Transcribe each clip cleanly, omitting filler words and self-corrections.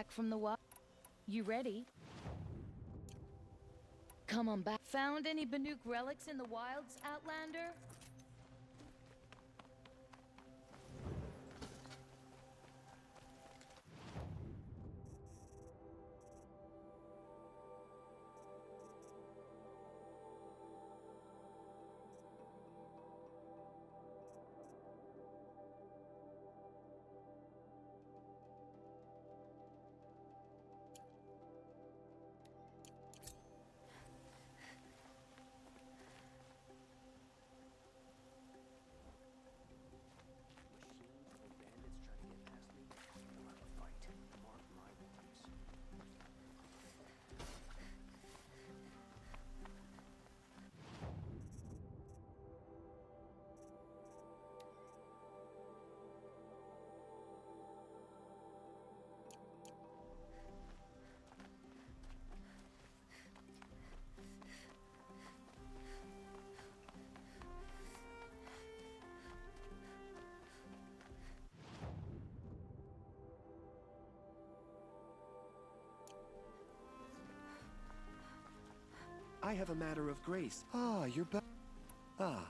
back from the wild? You ready? Come on back. Found any Banuk relics in the wilds, Outlander? I have a matter of grace. Ah, you're back. Ah.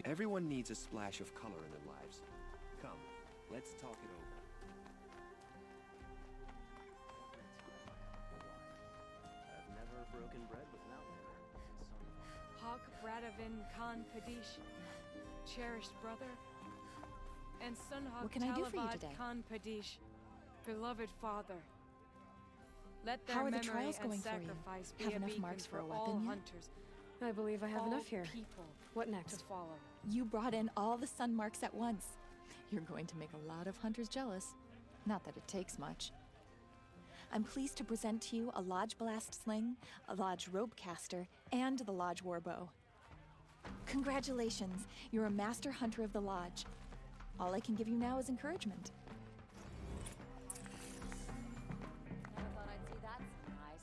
Everyone needs a splash of color in their lives. Come, let's talk it over. I've never broken bread with an outlander. Hawk Radovin Khan Padish, cherished brother, and Sunhawk What can I do for you today? Khan Padish, beloved father. Let their How are the memory trials and going for you? sacrifice be Have a enough beacon marks for a all weapon yet? hunters, I believe I have all enough here. people What to next? follow. You brought in all the sun marks at once. You're going to make a lot of hunters jealous. Not that it takes much. I'm pleased to present to you a Lodge Blast Sling, a Lodge Rope Caster, and the Lodge Warbow. Congratulations, you're a master hunter of the Lodge. All I can give you now is encouragement. Never thought I'd see that sunrise.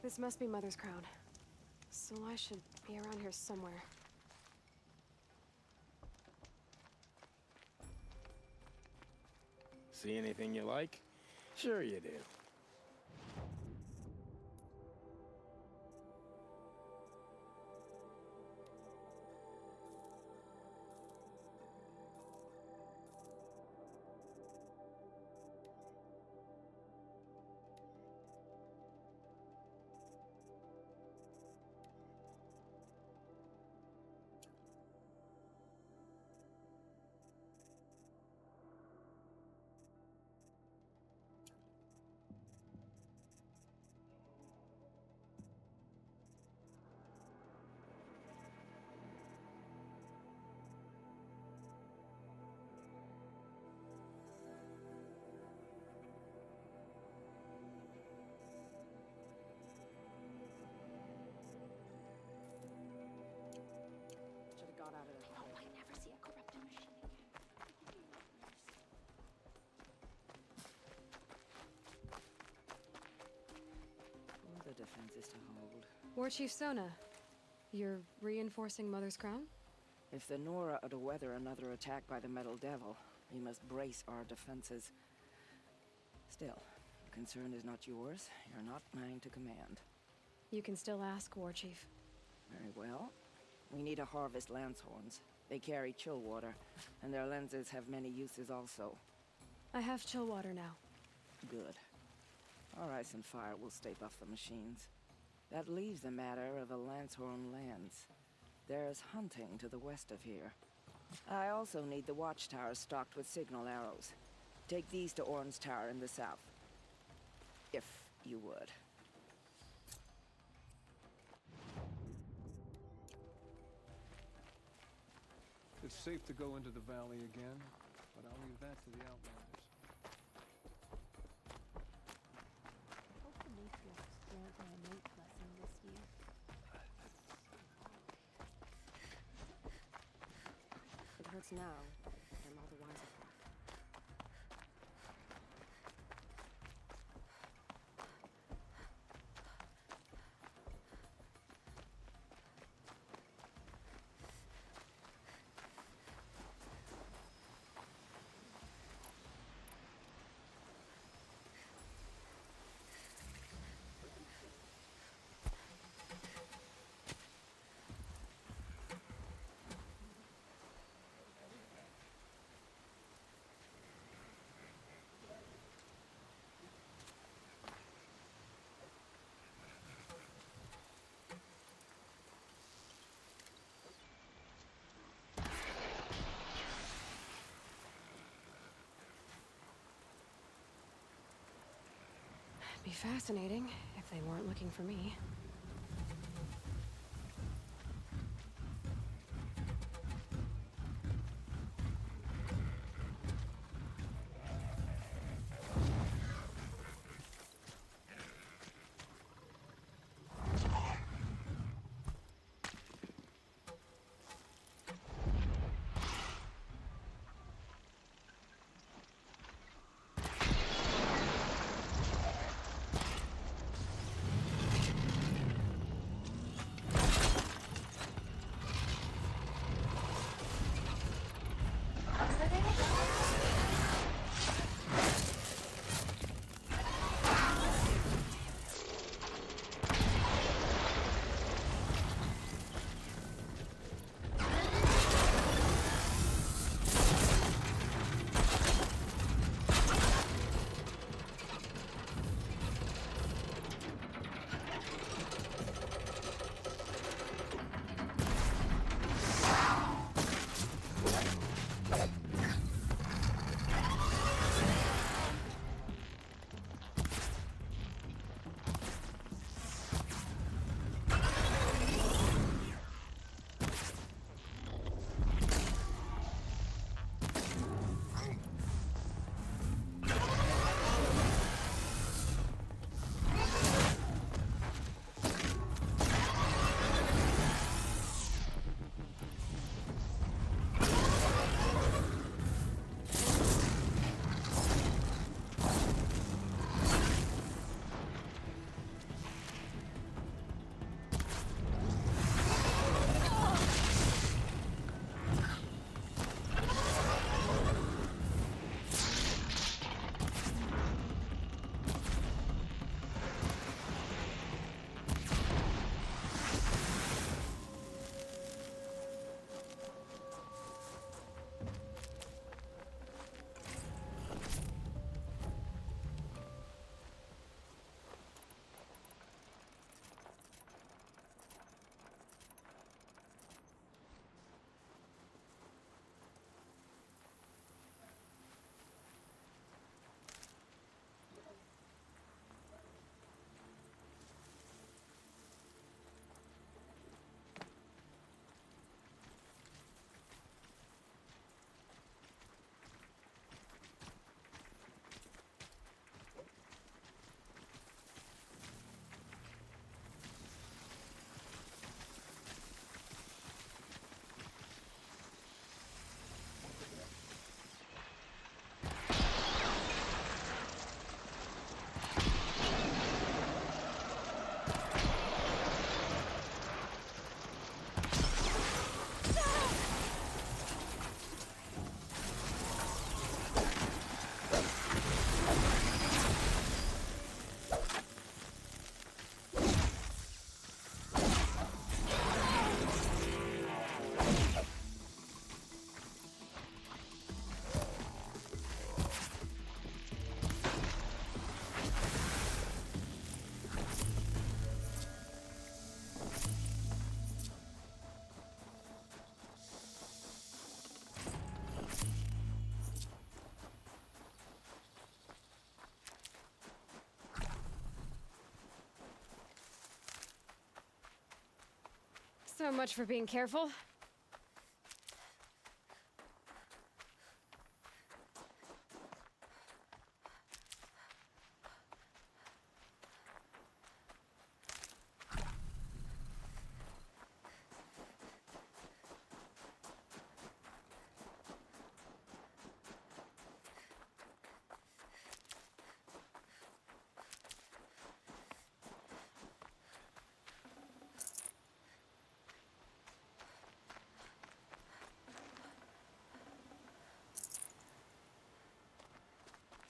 This must be Mother's crown. So I should be around here somewhere. See anything you like? Sure you do. Should have got out of there. I hope I never see a corrupted machine again. All the defenses to hold. War Chief Sona, you're reinforcing Mother's crown? If the Nora are to weather another attack by the Metal Devil, we must brace our defenses. Still, the concern is not yours. You're not mine to command. You can still ask, War Chief. Very well. We need to harvest lance horns. They carry chill water, and their lenses have many uses also. I have chill water now. Good. Our ice and fire will stay buff the machines. That leaves the matter of a Lancehorn lance. There's hunting to the west of here. I also need the watchtower stocked with signal arrows. Take these to Orn's Tower in the south. If you would. It's safe to go into the valley again, but I'll leave that to the Outlanders. Hope the matriarchs grant my mate blessing this year. It hurts now, but I'm all the wiser for it. Be fascinating if they weren't looking for me. So much for being careful.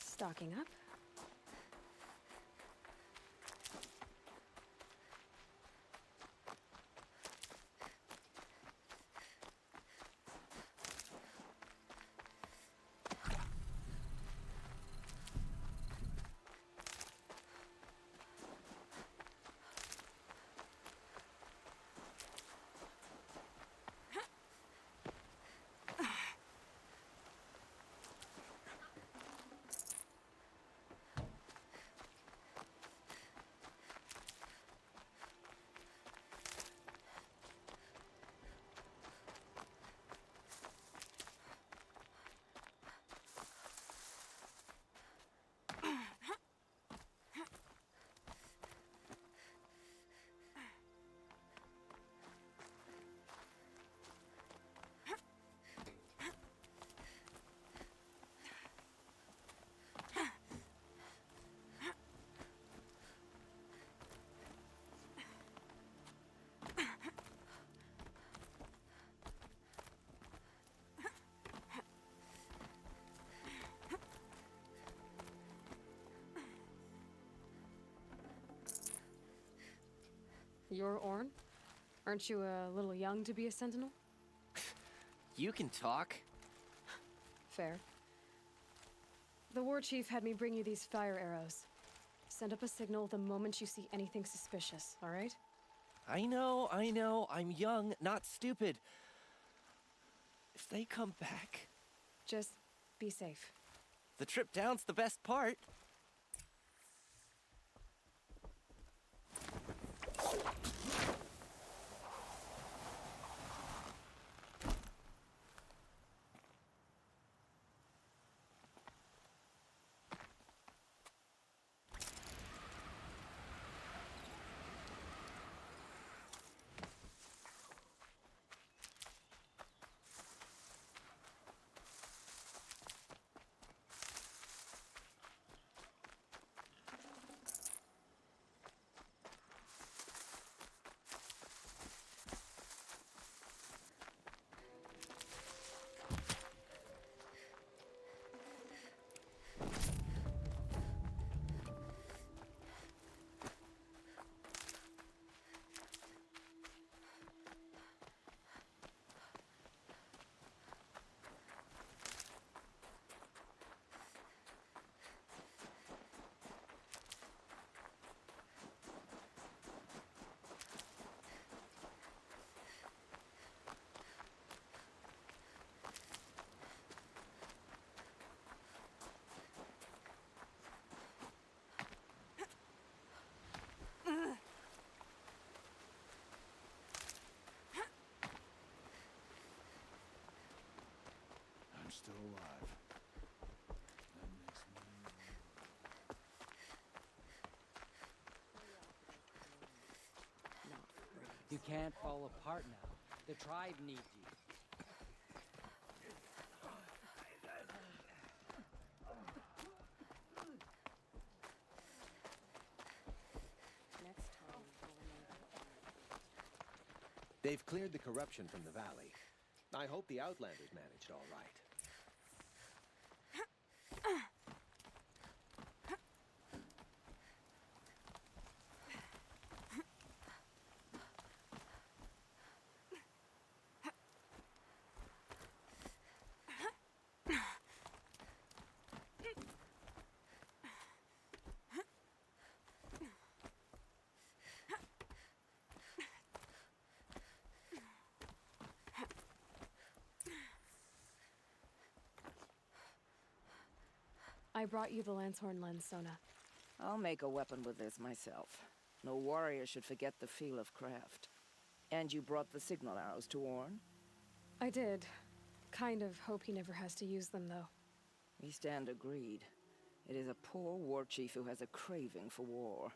Stocking up. You're Orn? Aren't you a little young to be a sentinel? You can talk. Fair. The war chief had me bring you these fire arrows. Send up a signal the moment you see anything suspicious, all right? I know. I'm young, not stupid. If they come back... Just be safe. The trip down's the best part. I'm still alive. That makes me... You can't fall apart now. The tribe needs you. Next time, I'll remember. They've cleared the corruption from the valley. I hope the Outlanders managed all right. I brought you the Lancehorn lens, Sona. I'll make a weapon with this myself. No warrior should forget the feel of craft. And you brought the signal arrows to Orn? I did. Kind of hope he never has to use them, though. We stand agreed. It is a poor war chief who has a craving for war.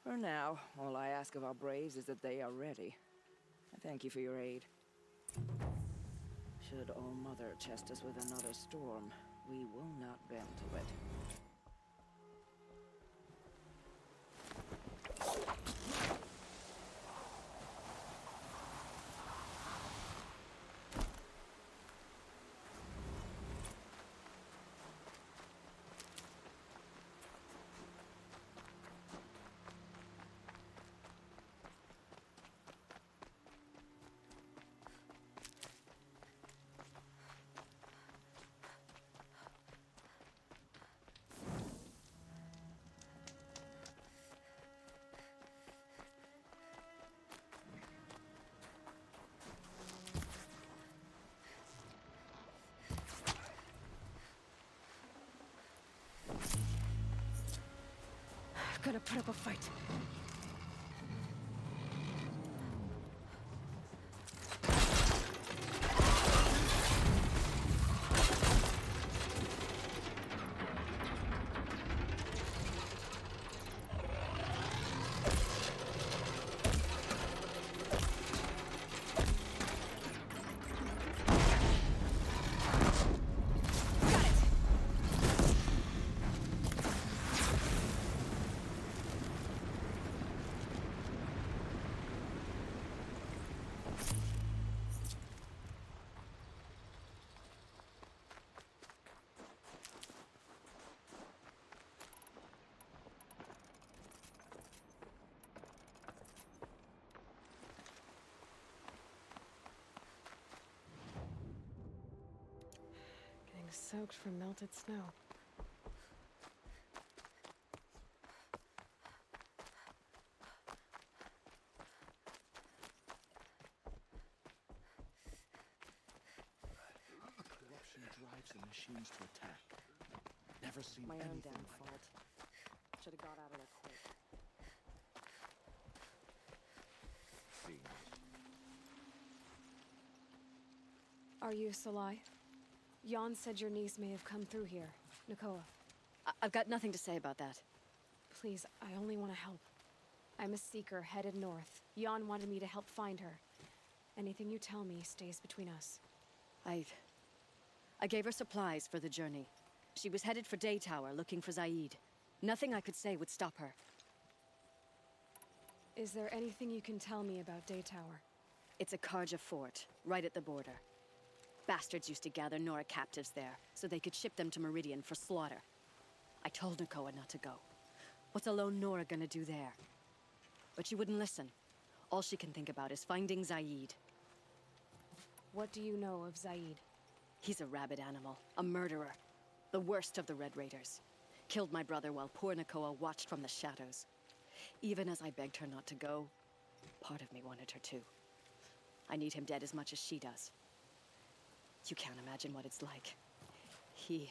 For now, all I ask of our braves is that they are ready. I thank you for your aid. Should All Mother test us with another storm, we will not bend to it. Gotta put up a fight. Soaked from melted snow. Corruption drives the machines to attack. Never seen My own anything damn like fault. Should have got out of there quick. it. Are you Salai? Jan said your niece may have come through here. Nakoa. I've got nothing to say about that. Please, I only want to help. I'm a seeker headed north. Jan wanted me to help find her. Anything you tell me stays between us. I gave her supplies for the journey. She was headed for Day Tower looking for Zaid. Nothing I could say would stop her. Is there anything you can tell me about Day Tower? It's a Karja fort, right at the border. Bastards used to gather Nora captives there, so they could ship them to Meridian for slaughter. I told Nakoa not to go. What's a lone Nora gonna do there? But she wouldn't listen. All she can think about is finding Zaid. What do you know of Zaid? He's a rabid animal, a murderer. The worst of the Red Raiders. Killed my brother while poor Nakoa watched from the shadows. Even as I begged her not to go, part of me wanted her to. I need him dead as much as she does. You can't imagine what it's like. He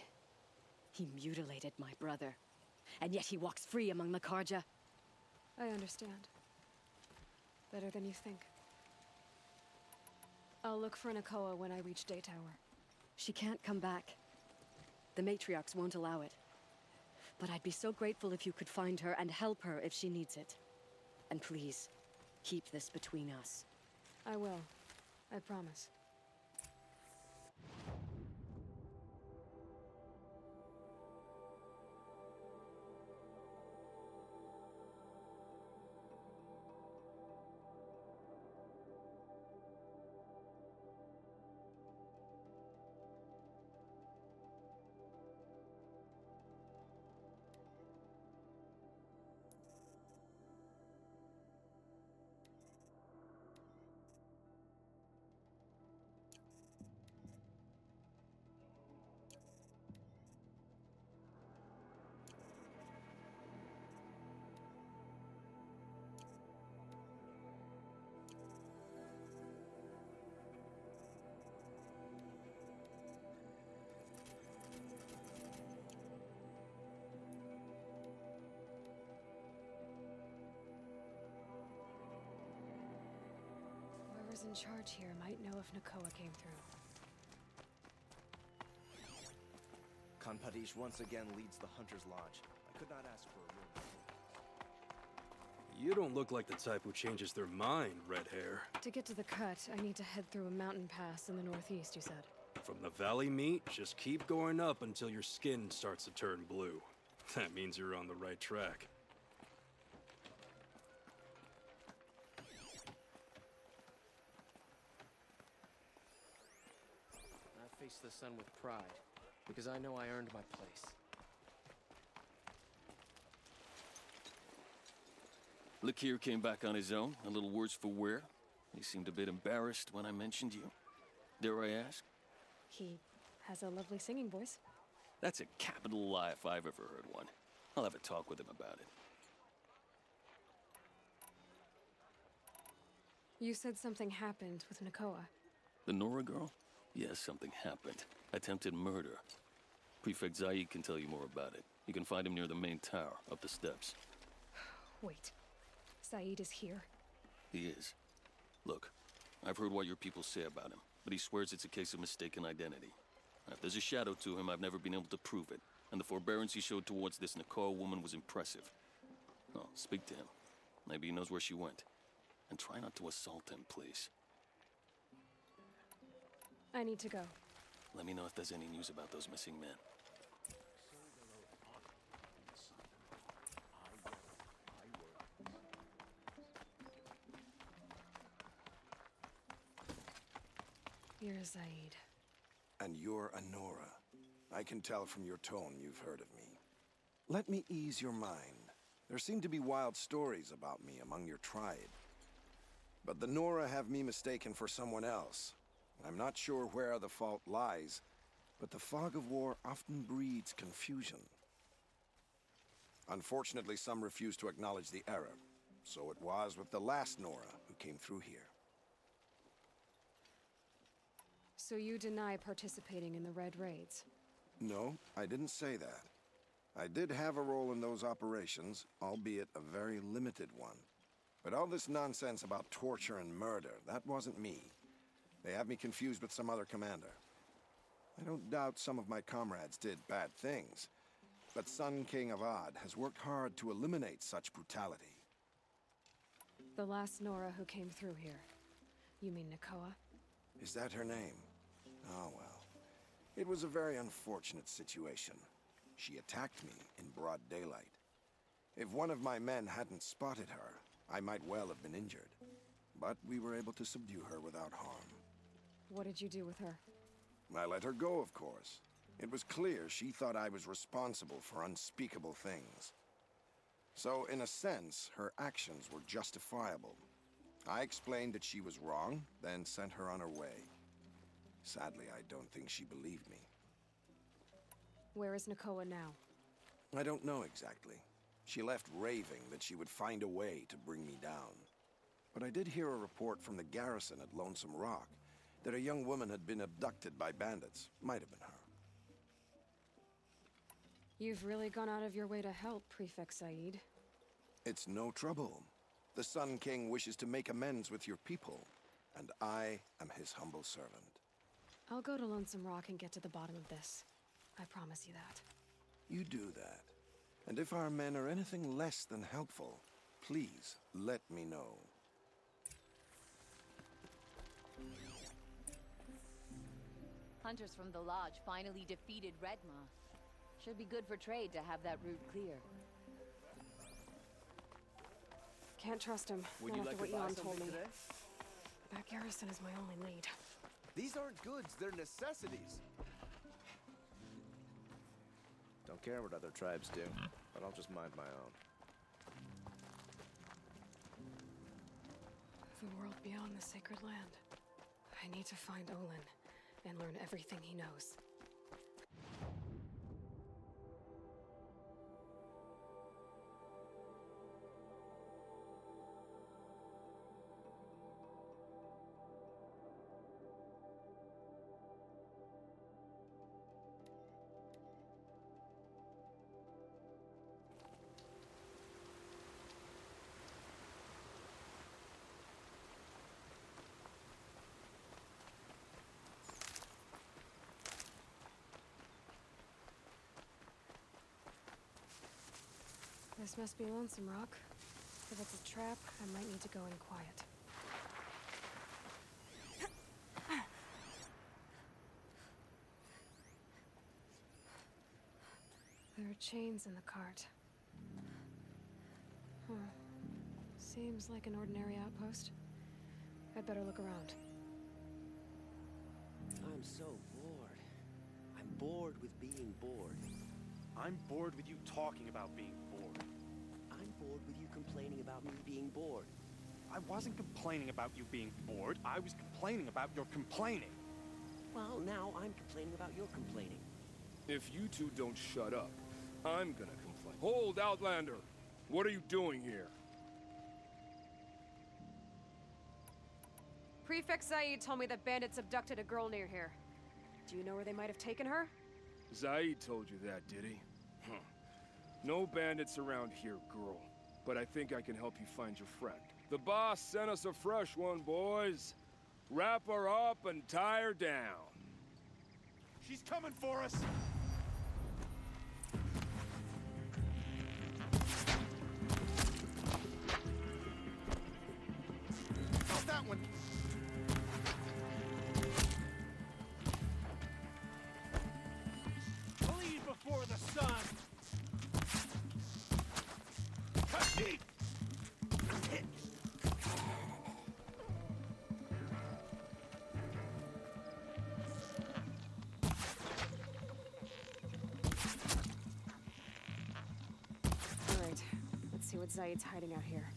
mutilated my brother. And yet he walks free among the Karja. I understand. Better than you think. I'll look for Nakoa when I reach Day Tower. She can't come back. The matriarchs won't allow it. But I'd be so grateful if you could find her and help her if she needs it. And please, keep this between us. I will. I promise. whoever's in charge here might know if Nakoa came through. Kanpadish once again leads the Hunter's Lodge. I could not ask for a room. You don't look like the type who changes their mind, red hair. To get to the cut, I need to head through a mountain pass in the northeast, you said. From the valley meat, just keep going up until your skin starts to turn blue. That means you're on the right track. I face the sun with pride, because I know I earned my place. Lakir came back on his own, a little worse for wear. He seemed a bit embarrassed when I mentioned you. Dare I ask? He has a lovely singing voice. That's a capital lie if I've ever heard one. I'll have a talk with him about it. You said something happened with Nakoa. The Nora girl? Yes, something happened. Attempted murder. Prefect Zaid can tell you more about it. You can find him near the main tower, up the steps. Wait. Saeed is here? He is. Look, I've heard what your people say about him, but he swears it's a case of mistaken identity. If there's a shadow to him, I've never been able to prove it, and the forbearance he showed towards this Nakoa woman was impressive. Oh, speak to him. Maybe he knows where she went. And try not to assault him, please. I need to go. Let me know if there's any news about those missing men. You're Zaid. And you're Anora. I can tell from your tone you've heard of me. Let me ease your mind. There seem to be wild stories about me among your tribe. But the Nora have me mistaken for someone else. I'm not sure where the fault lies, but the fog of war often breeds confusion. Unfortunately, some refuse to acknowledge the error. So it was with the last Nora who came through here. So you deny participating in the Red Raids? No, I didn't say that. I did have a role in those operations, albeit a very limited one. But all this nonsense about torture and murder, that wasn't me. They have me confused with some other commander. I don't doubt some of my comrades did bad things, but Sun King Avad has worked hard to eliminate such brutality. The last Nora who came through here. You mean Nakoa? Is that her name? Oh, well. It was a very unfortunate situation. She attacked me in broad daylight. If one of my men hadn't spotted her, I might well have been injured. But we were able to subdue her without harm. What did you do with her? I let her go, of course. It was clear she thought I was responsible for unspeakable things. So, in a sense, her actions were justifiable. I explained that she was wrong, then sent her on her way. Sadly, I don't think she believed me. Where is Nakoa now? I don't know exactly. She left raving that she would find a way to bring me down. But I did hear a report from the garrison at Lonesome Rock that a young woman had been abducted by bandits. Might have been her. You've really gone out of your way to help, Prefect Saeed. It's no trouble. The Sun King wishes to make amends with your people, and I am his humble servant. I'll go to Lonesome Rock and get to the bottom of this. I promise you that. You do that. And if our men are anything less than helpful, please let me know. Hunters from the Lodge finally defeated Redma. Should be good for trade to have that route clear. Can't trust him. Would Not you after like to what buy Elon told something me. today? That garrison is my only lead. These aren't goods, they're necessities. Don't care what other tribes do, but I'll just mind my own. The world beyond the sacred land. I need to find Olin and learn everything he knows. This must be Lonesome Rock. If it's a trap, I might need to go in quiet. There are chains in the cart. Huh. Seems like an ordinary outpost. I'd better look around. I'm so bored. I'm bored with being bored. I'm bored with you talking about being bored. I'm bored with you complaining about me being bored. I wasn't complaining about you being bored. I was complaining about your complaining. Well, now I'm complaining about your complaining. If you two don't shut up, I'm gonna complain. Hold, Outlander! What are you doing here? Prefect Zaid told me that bandits abducted a girl near here. Do you know where they might have taken her? Zaid told you that, did he? Huh. No bandits around here, girl. But I think I can help you find your friend. The boss sent us a fresh one, boys. Wrap her up and tie her down. She's coming for us! How's that one? Leave before the sun! Cut deep! Hit! All right, let's see what Zaid's hiding out here.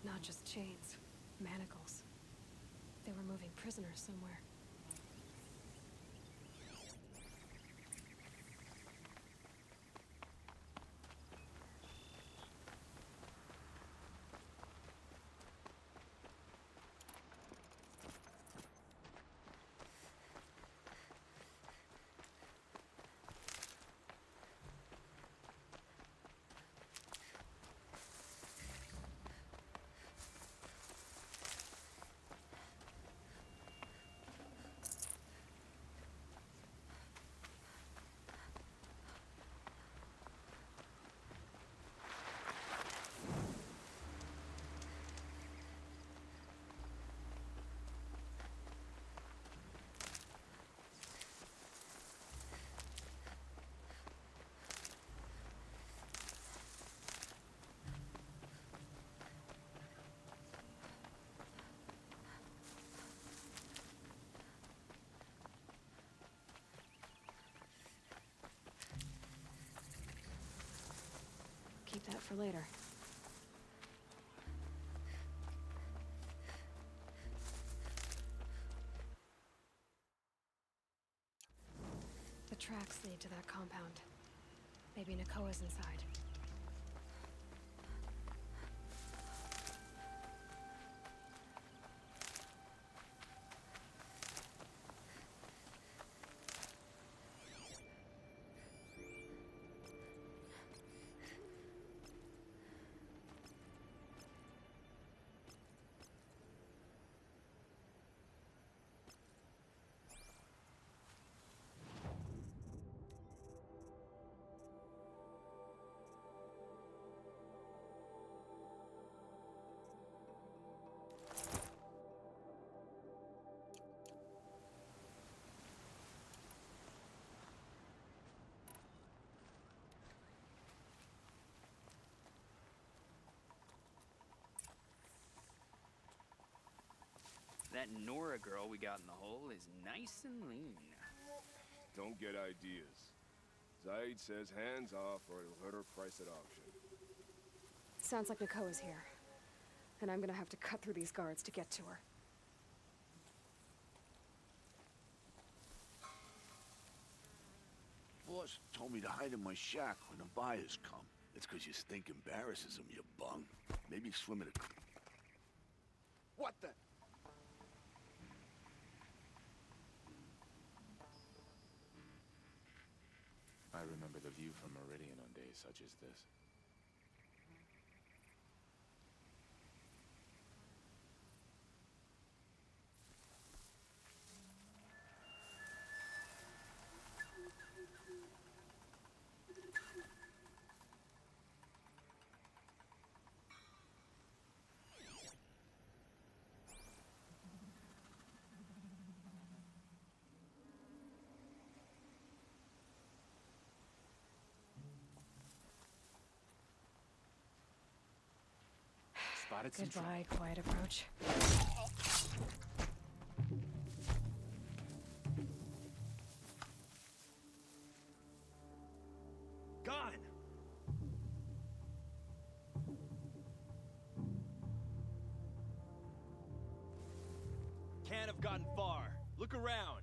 Not just chains, manacles. They were moving prisoners somewhere. Keep that for later. The tracks lead to that compound. Maybe Nakoa's inside. That Nora girl we got in the hole is nice and lean. Don't get ideas. Zaid says hands off or it'll hurt her price at auction. Sounds like Nakoa's here. And I'm gonna have to cut through these guards to get to her. Boss told me to hide in my shack when the buyers come. It's 'cause your stink embarrasses them, you bung. Maybe swim in a... What the? I remember the view from Meridian on days such as this. Spotted some Goodbye, quiet approach. Gone! Can't have gotten far. Look around.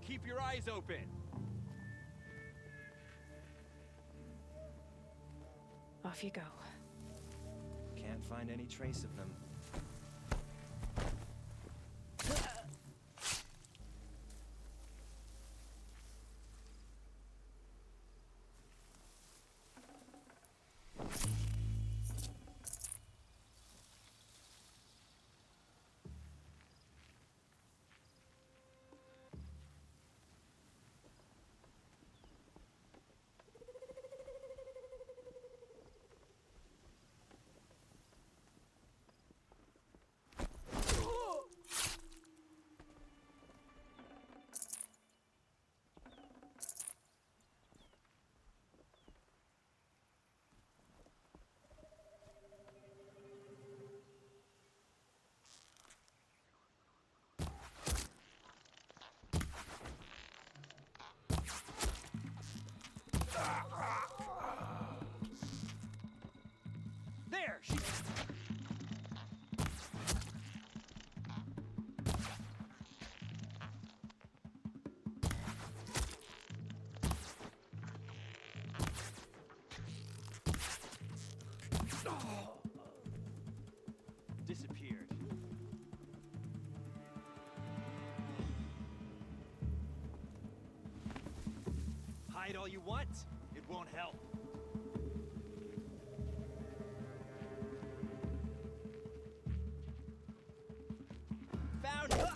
Keep your eyes open. Off you go. Can't find any trace of them. There! She... disappeared. Hide all you want, it won't help. Found it!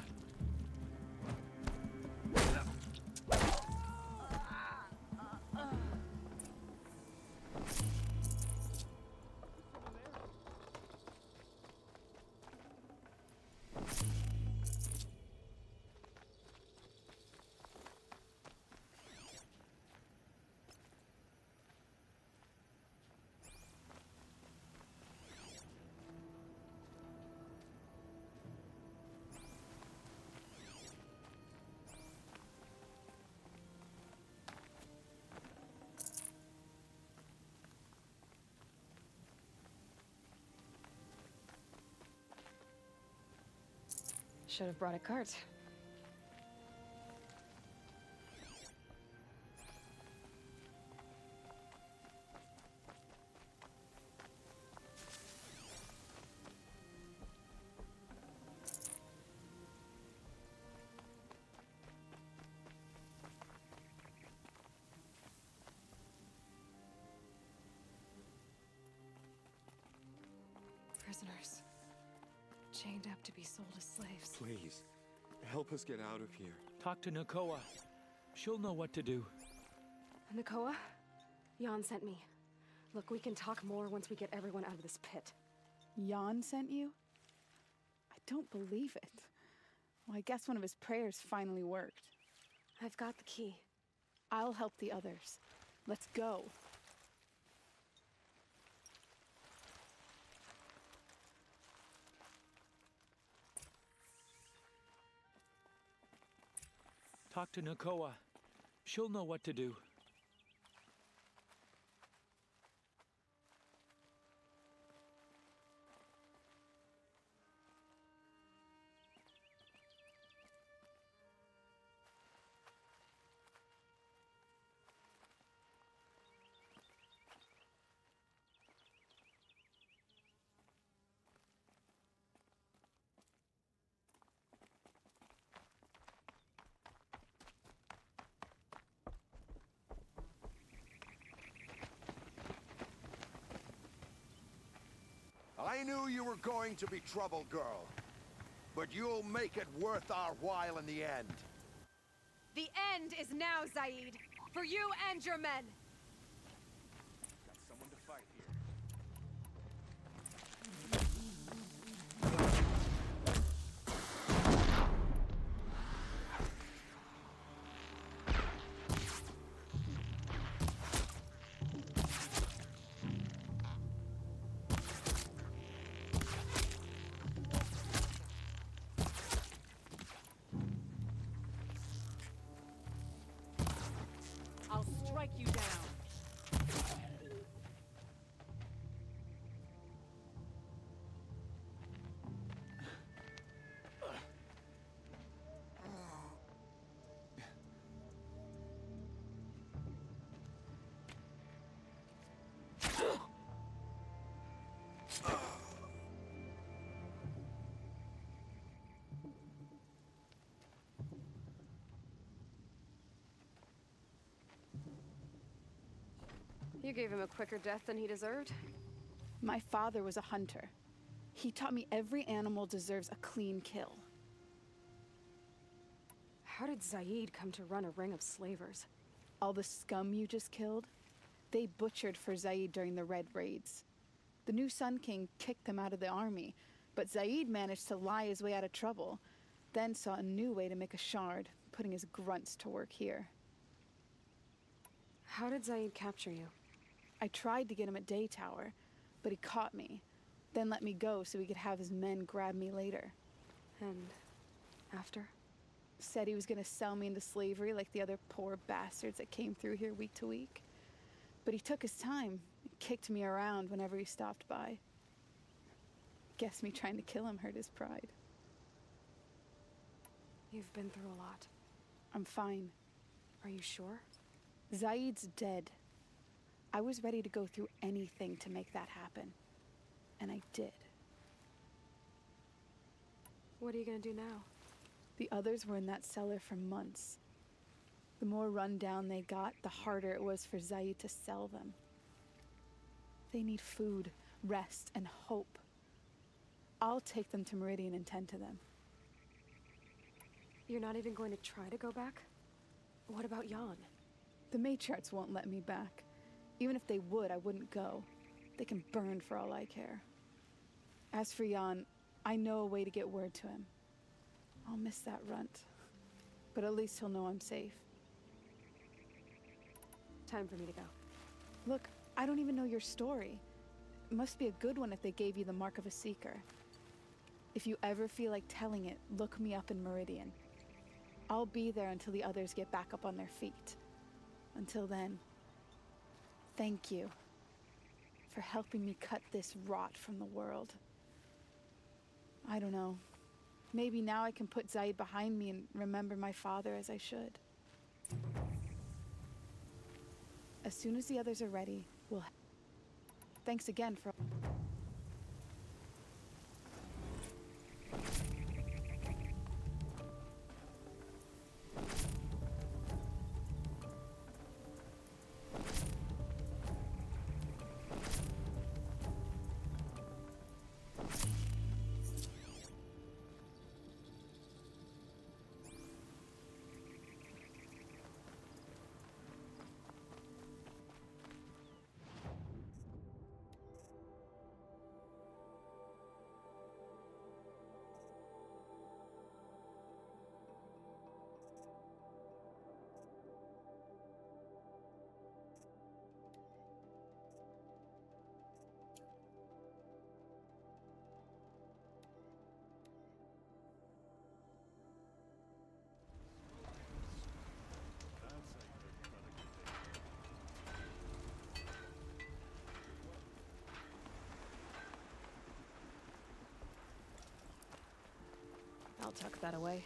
Should have brought a cart. Prisoners. Chained up to be sold as slaves. Please, help us get out of here. Talk to Nakoa. She'll know what to do. Nakoa? Jan sent me. Look, we can talk more once we get everyone out of this pit. Jan sent you? I don't believe it. Well, I guess one of his prayers finally worked. I've got the key. I'll help the others. Let's go. Talk to Nakoa. She'll know what to do. I knew you were going to be trouble, girl. But you'll make it worth our while in the end. The end is now, Zaid. For you and your men. Got someone to fight here. I'll strike you down. You gave him a quicker death than he deserved. My father was a hunter. He taught me every animal deserves a clean kill. How did Zaid come to run a ring of slavers? All the scum you just killed, they butchered for Zaid during the Red Raids. The new Sun King kicked them out of the army, but Zaid managed to lie his way out of trouble, then saw a new way to make a shard, putting his grunts to work here. How did Zaid capture you? I tried to get him at Day Tower, but he caught me, then let me go so he could have his men grab me later. And after? Said he was gonna sell me into slavery like the other poor bastards that came through here week to week. But he took his time and kicked me around whenever he stopped by. Guess me trying to kill him hurt his pride. You've been through a lot. I'm fine. Are you sure? Zaid's dead. I was ready to go through anything to make that happen. And I did. What are you gonna do now? The others were in that cellar for months. The more run down they got, the harder it was for Zaid to sell them. They need food, rest, and hope. I'll take them to Meridian and tend to them. You're not even going to try to go back? What about Jan? The matriarchs won't let me back. Even if they would, I wouldn't go. They can burn for all I care. As for Jan, I know a way to get word to him. I'll miss that runt. But at least he'll know I'm safe. Time for me to go. Look, I don't even know your story. It must be a good one if they gave you the mark of a seeker. If you ever feel like telling it, look me up in Meridian. I'll be there until the others get back up on their feet. Until then, thank you for helping me cut this rot from the world. I don't know. Maybe now I can put Zaid behind me and remember my father as I should. As soon as the others are ready, we'll... Thanks again for... I'll tuck that away.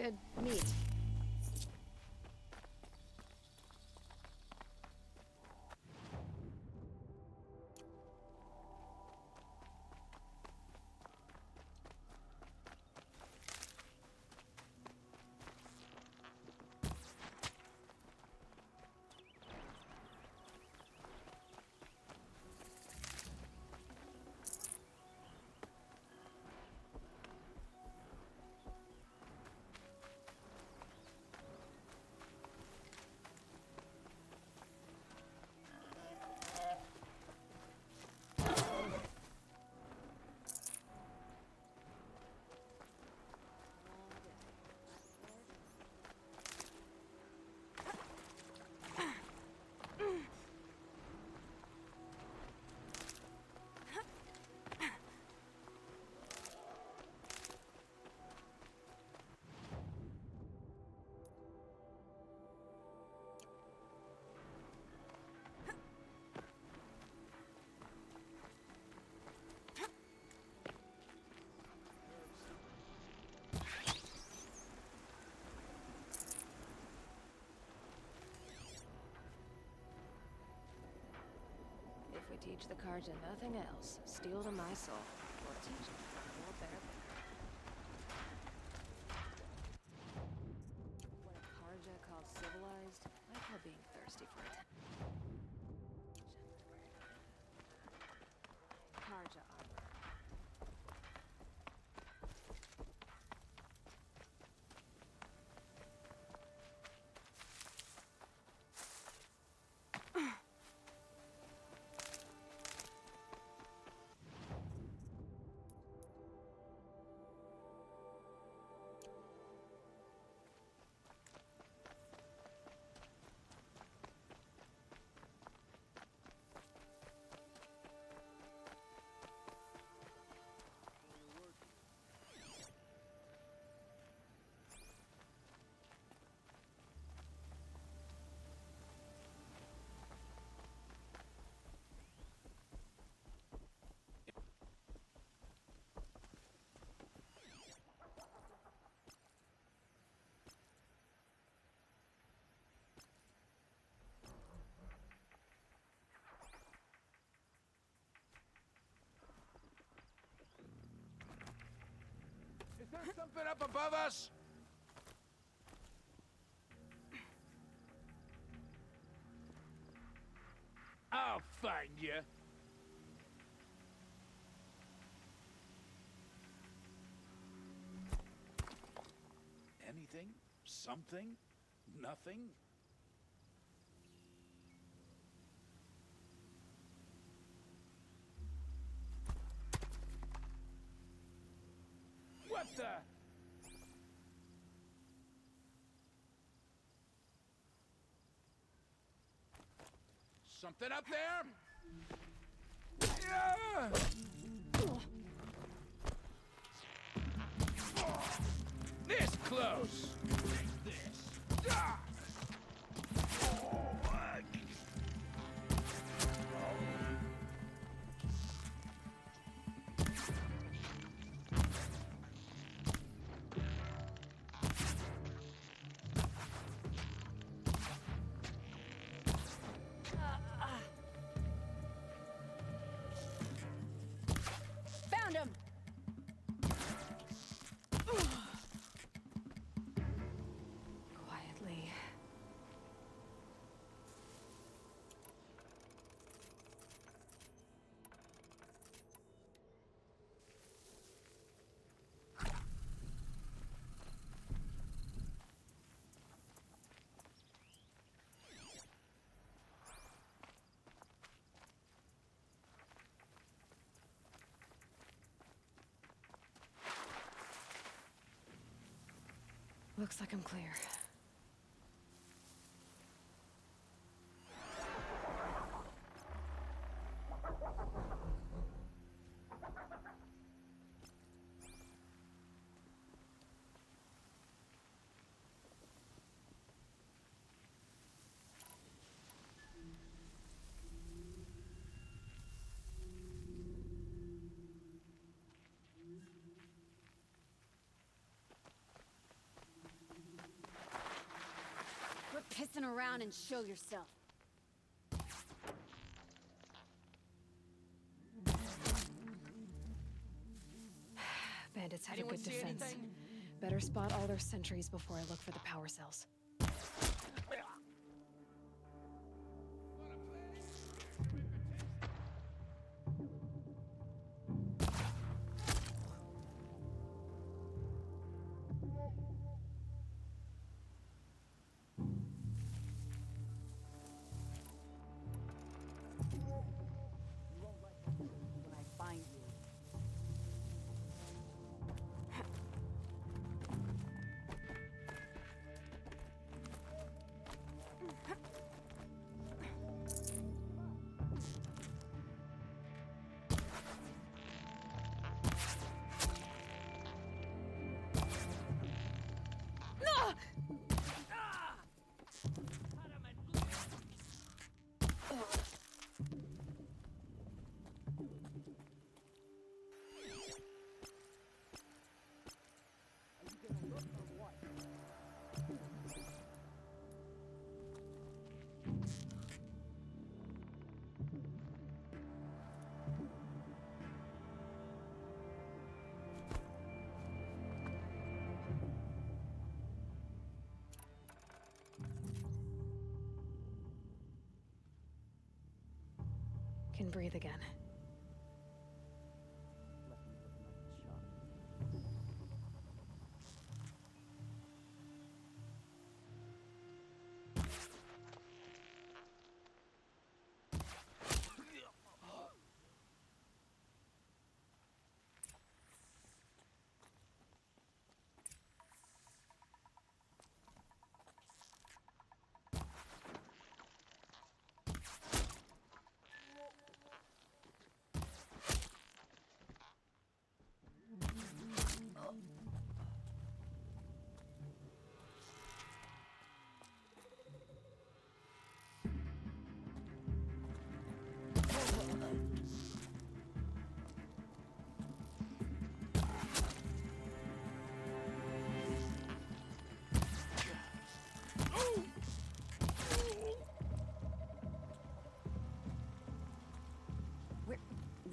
Good meat. If we teach the Karja nothing else, steel to my soul. We'll teach them more bear. What a Karja called civilized, I call being thirsty for it. Karja armor. Is there something up above us? I'll find you. Anything? Something? Nothing? What the? Something up there? Yeah! This close! This! Ah! Found him! Quietly. Looks like I'm clear. messing around and show yourself. Bandits have a Anyone good see defense. anything? Better spot all their sentries before I look for the power cells. Can breathe again.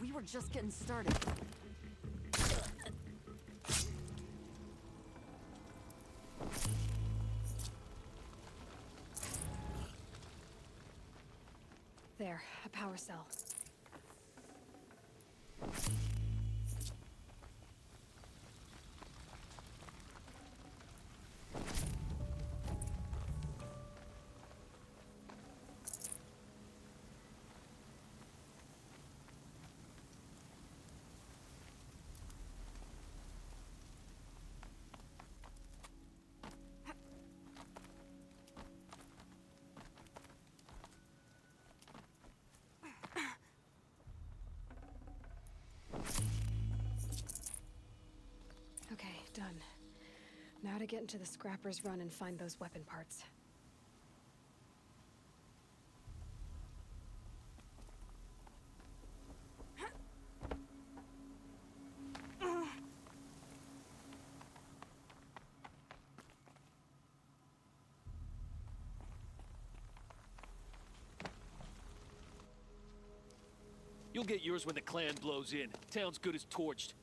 We were just getting started. There, a power cell. Okay, done. Now to get into the Scrapper's Run and find those weapon parts. You'll get yours when the clan blows in. Town's good as torched.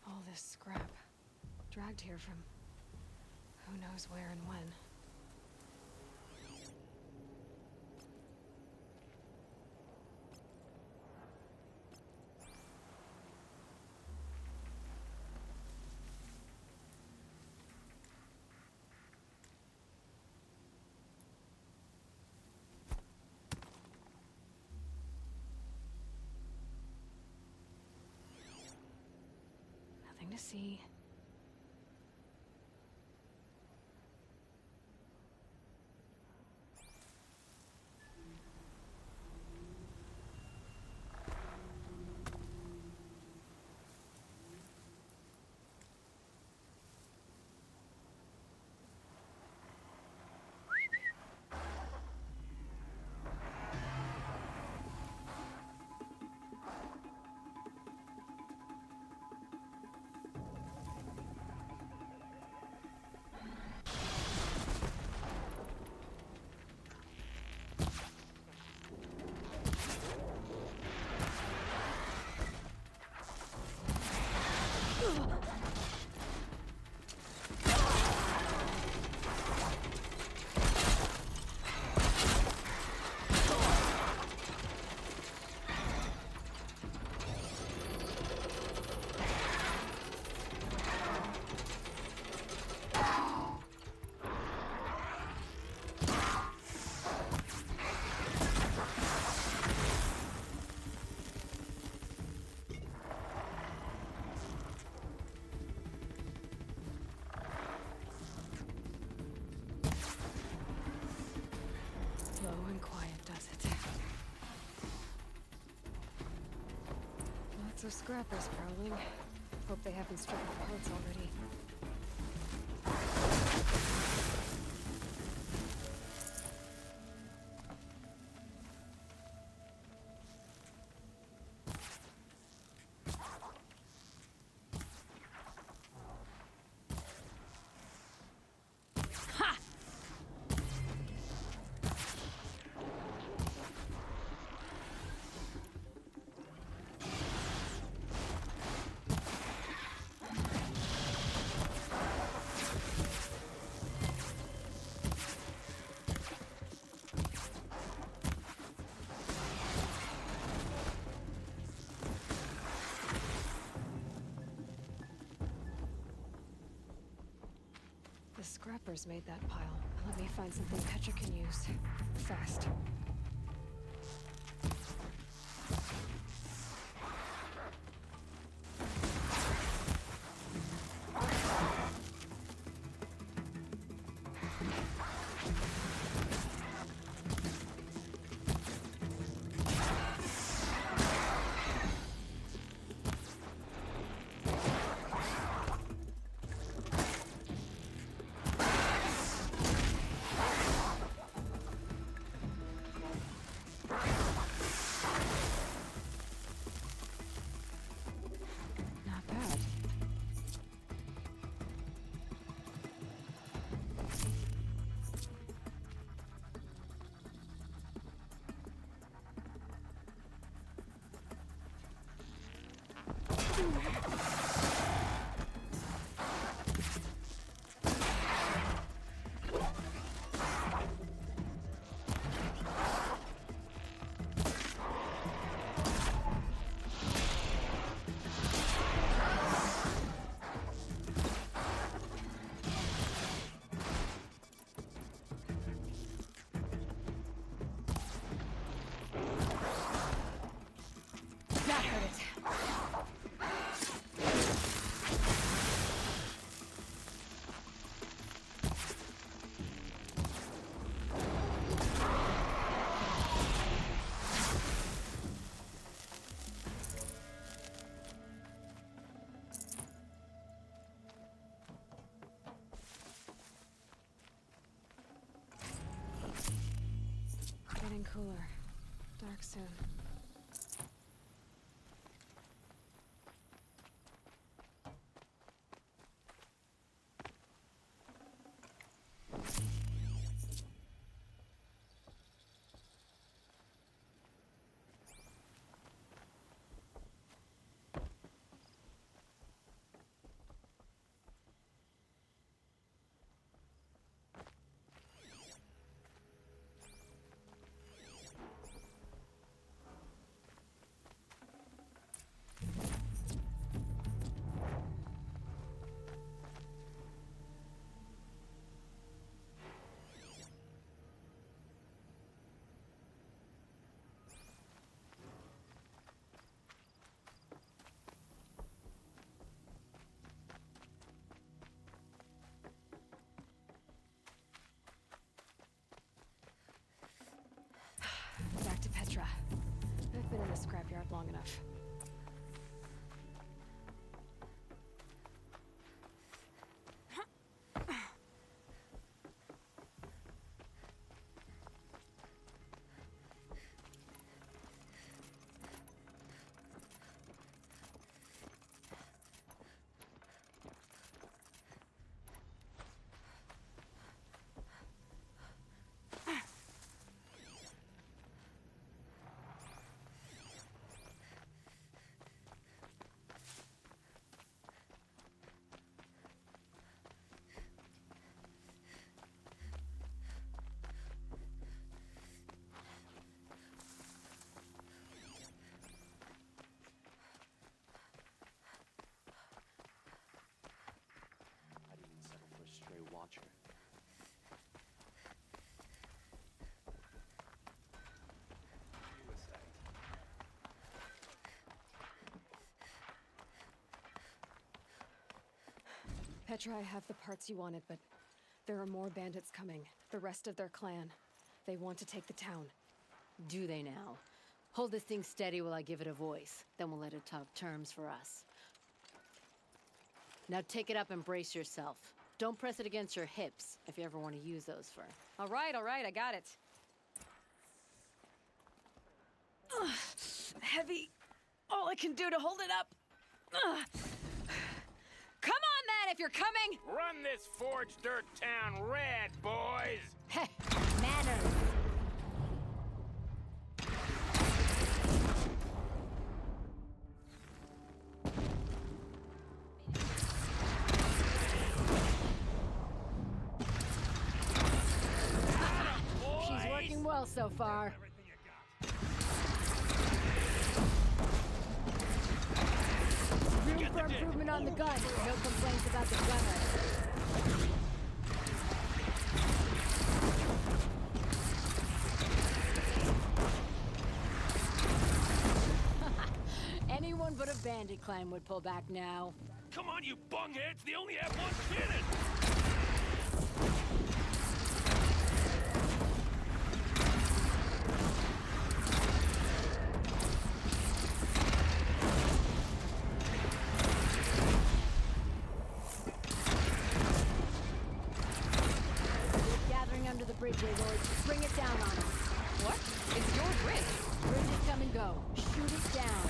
All this scrap. Dragged here from who knows where and when. see. Low and quiet does it. Lots of scrappers prowling. Hope they haven't struck the parts already. The scrappers made that pile. Let me find something Petra can use. Fast. That hurt it. Getting cooler. Dark soon. back to Petra. I've been in the scrapyard long enough. Watcher. Petra, I have the parts you wanted, but there are more bandits coming. The rest of their clan. They want to take the town. Do they now? Hold this thing steady while I give it a voice. Then we'll let it talk terms for us. Now take it up and brace yourself. Don't press it against your hips if you ever want to use those for... All right, I got it. Ugh, heavy. All I can do to hold it up. Ugh. Come on, then, if you're coming! Run this forged dirt town red, boys! Heh, manners! She's working well so far. Room for improvement on the gun. No complaints about the gunner. Anyone but a bandit clan would pull back now. Come on, you bungheads! They only have one cannon! Gathering under the bridge, Lord. Bring it down on us. What? It's your bridge. Bridges come and go. Shoot it down.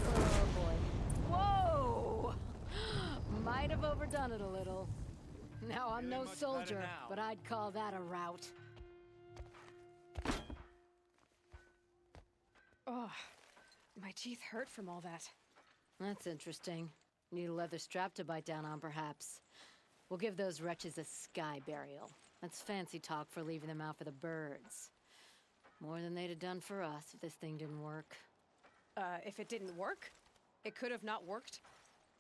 Oh boy. Whoa! Might have overdone it a little. Now I'm no soldier, but I'd call that a rout. Oh, my teeth hurt from all that. That's interesting. Need a leather strap to bite down on, perhaps. We'll give those wretches a sky burial. That's fancy talk for leaving them out for the birds. More than they'd have done for us if this thing didn't work. If it didn't work? It could have not worked?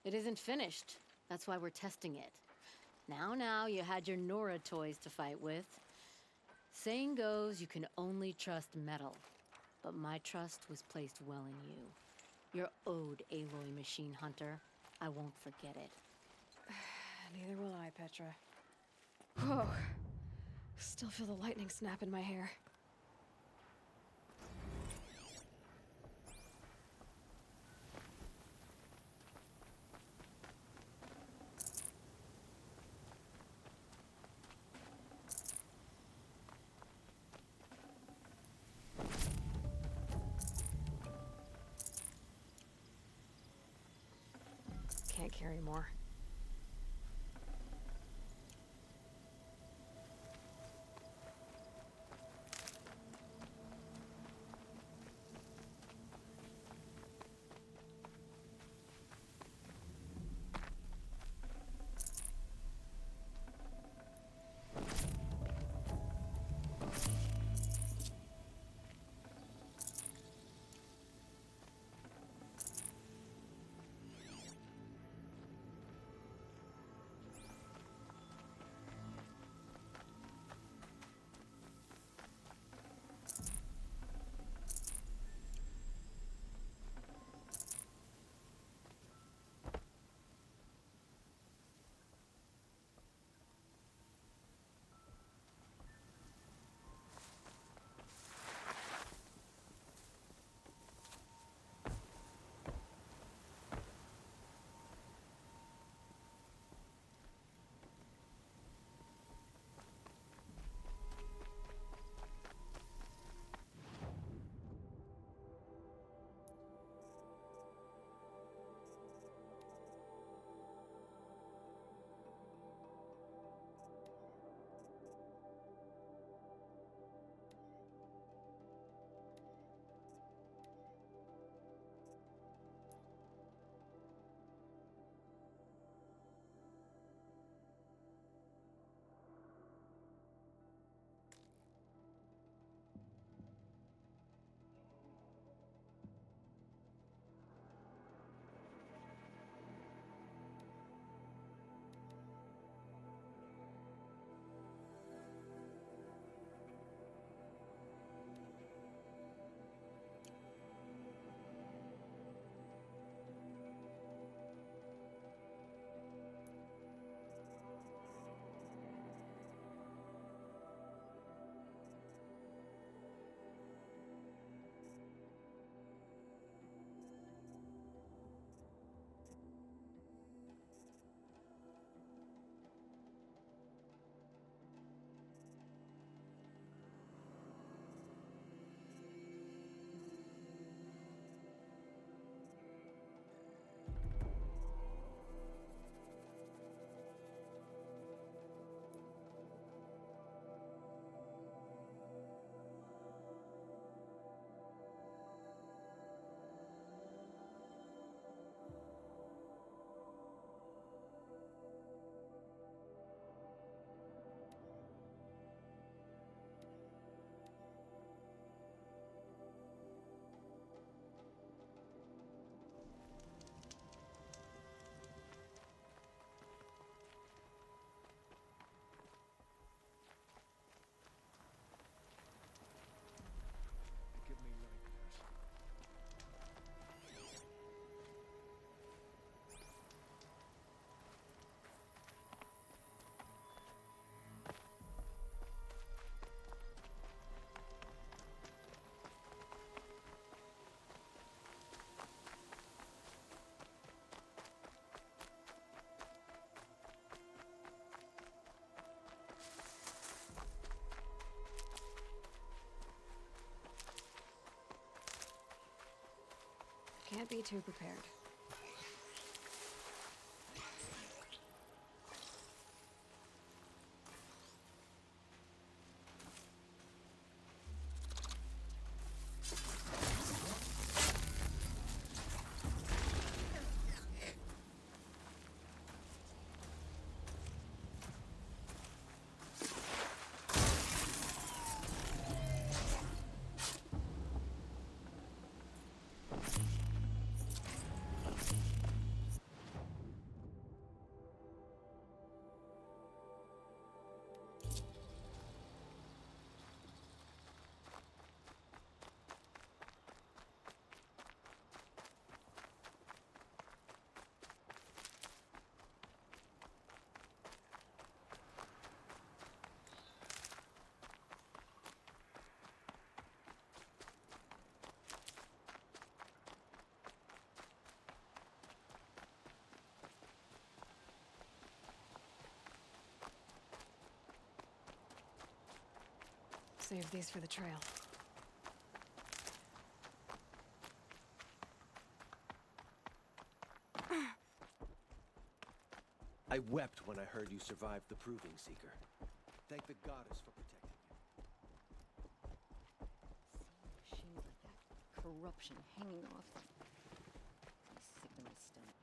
It isn't finished. That's why we're testing it. Now, you had your Nora toys to fight with. Saying goes, you can only trust metal. But my trust was placed well in you. You're owed, Aloy Machine Hunter. I won't forget it. Neither will I, Petra. Whoa. Still feel the lightning snap in my hair. Can't carry more. Can't be too prepared. Save these for the trail. I wept when I heard you survived the Proving Seeker. Thank the goddess for protecting you. Machines like that. Corruption hanging off them. It's sick to my stomach.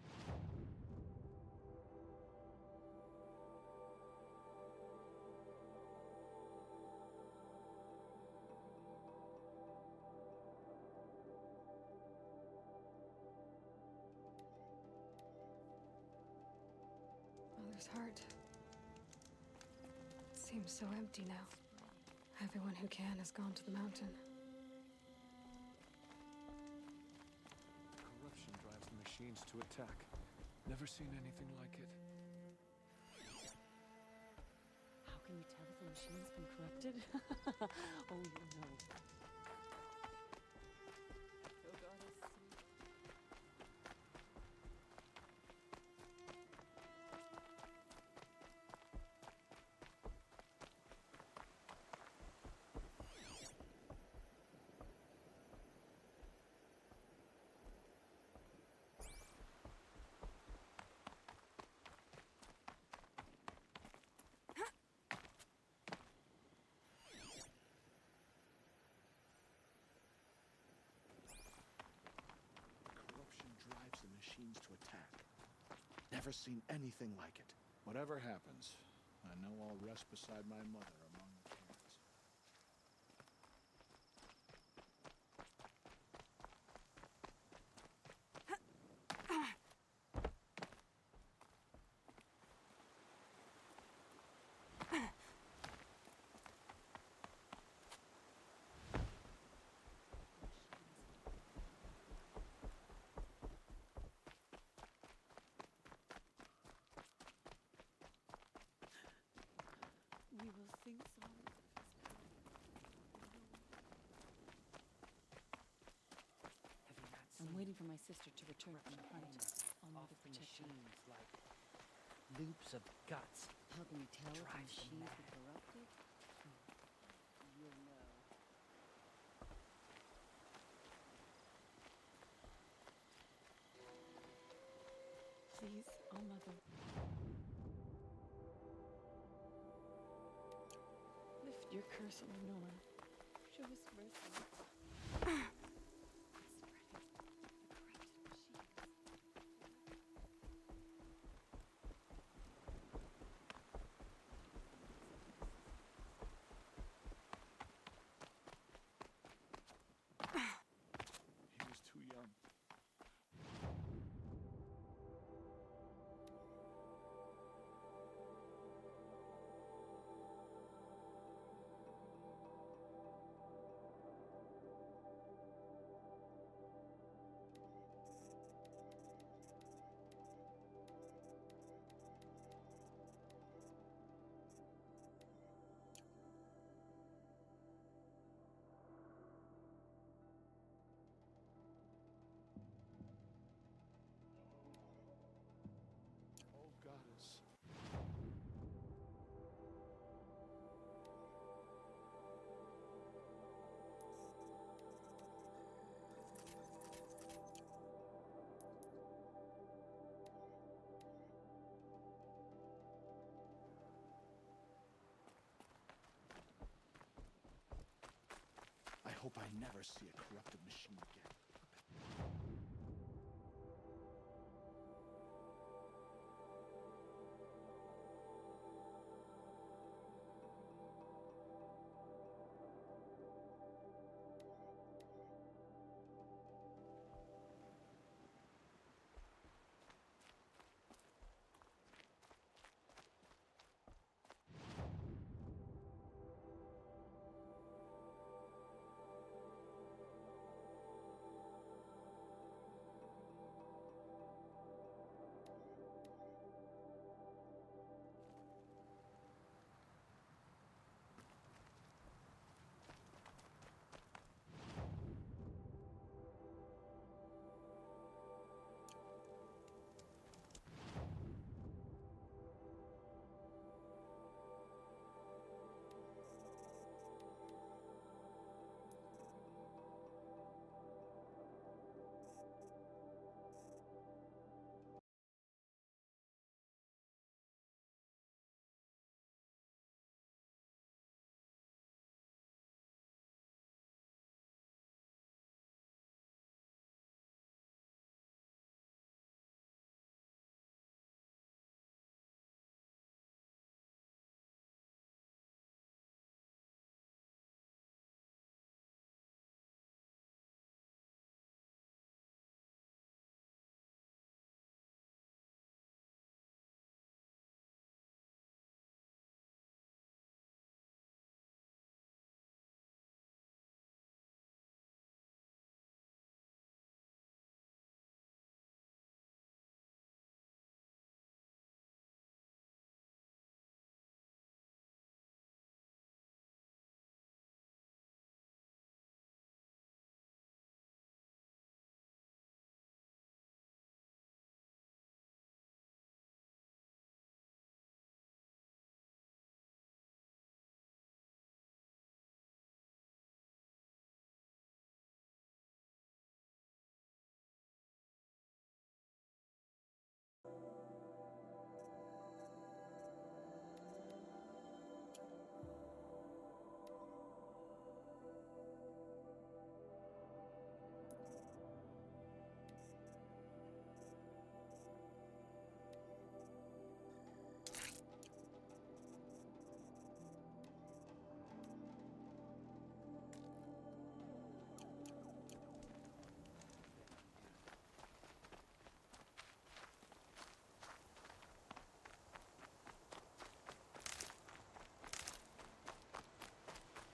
Mother's heart. It seems so empty now. Everyone who can has gone to the mountain. Corruption drives the machines to attack. Never seen anything like it. How can you tell if the machine's been corrupted? Oh no. Corruption drives the machines to attack. Never seen anything like it. Whatever happens, I know I'll rest beside my mother among the cans. We will sing songs of his power. I'm waiting for my sister to return from the hunt. I'll need to protect her. Machines like loops of guts. How can you tell if the Drives them machines mad. were corrupted? You'll know. Please, oh mother. Lift your curse on Lenore. Show us mercy. He was too young. hope I never see a corrupted machine again.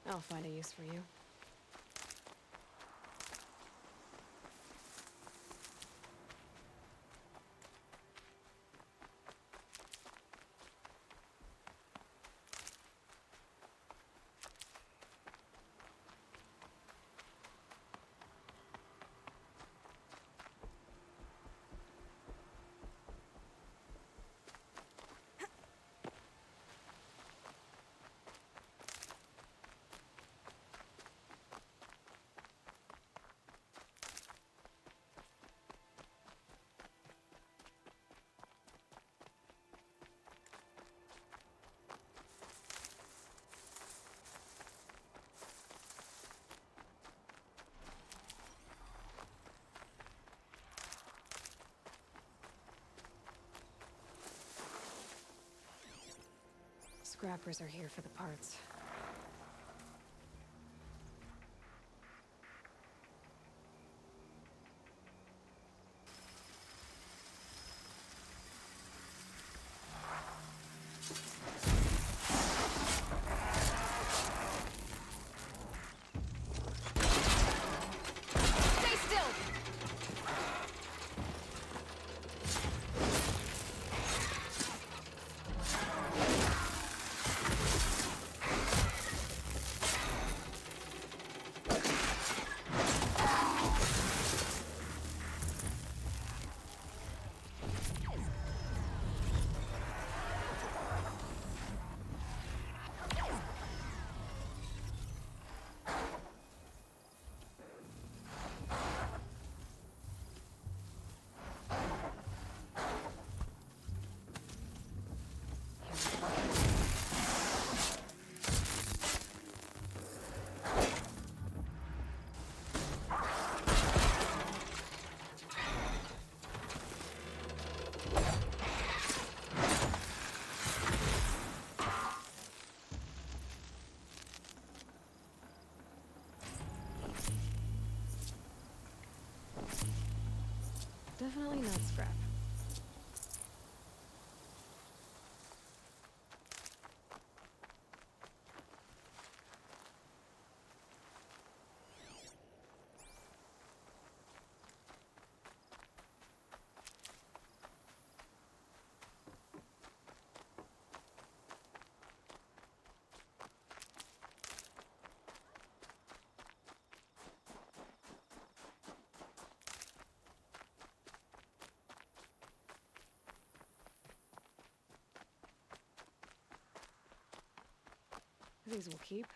I'll find a use for you. Scrappers are here for the parts. Stay still! Definitely not scrap. These will keep.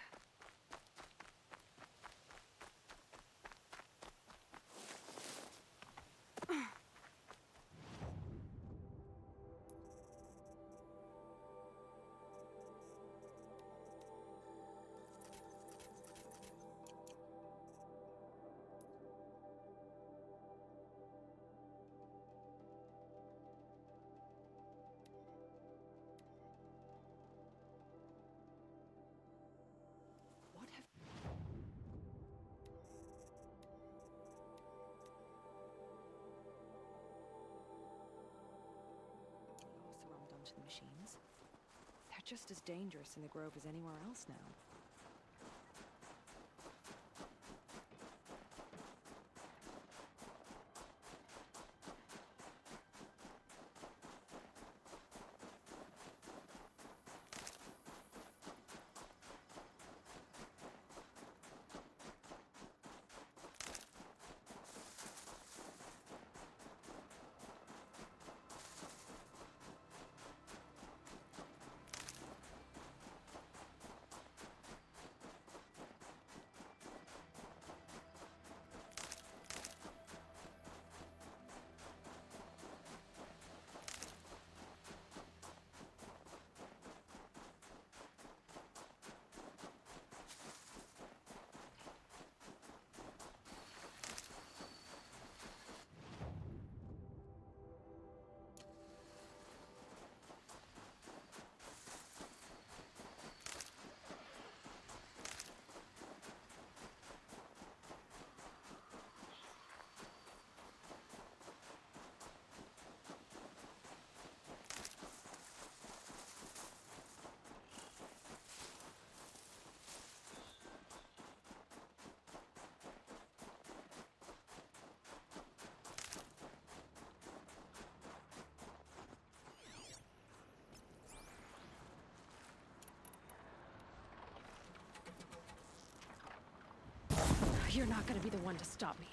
To the machines. They're just as dangerous in the Grove as anywhere else now. You're not gonna be the one to stop me.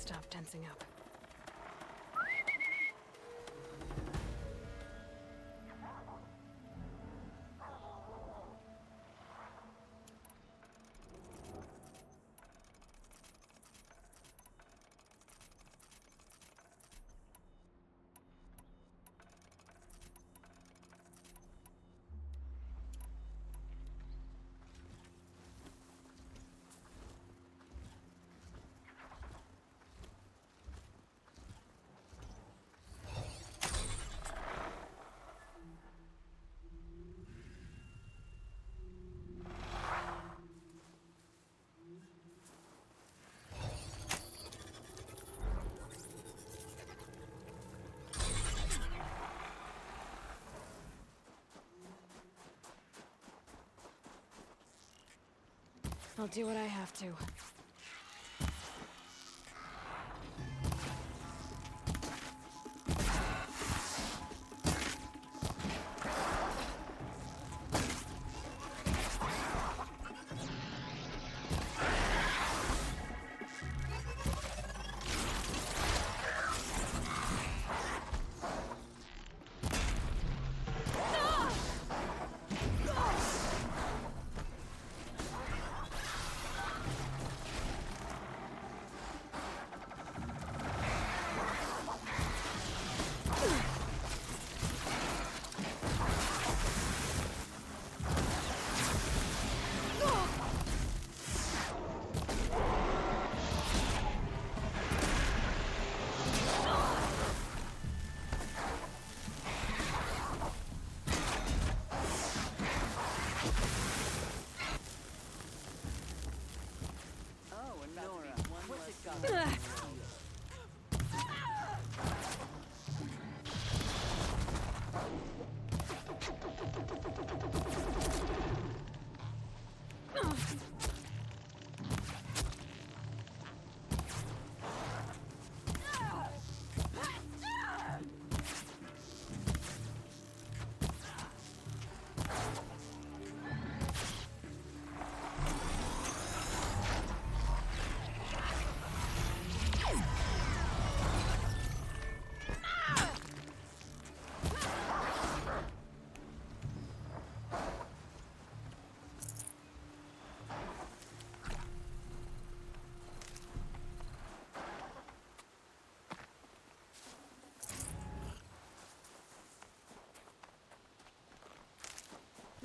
Stop tensing up. I'll do what I have to.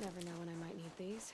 Never know when I might need these.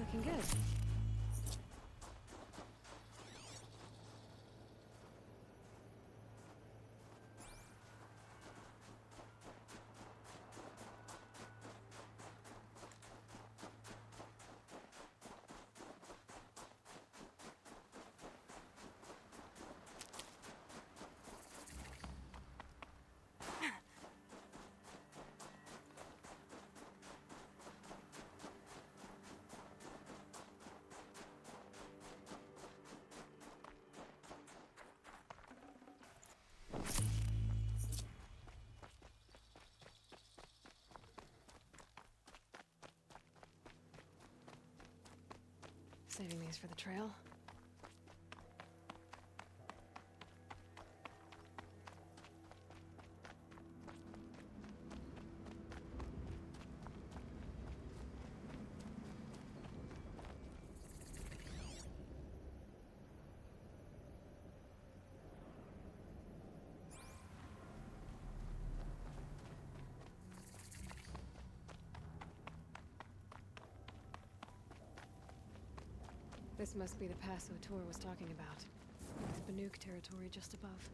Looking good. Saving these for the trail. This must be the pass O'Toole was talking about. It's Banuk territory just above.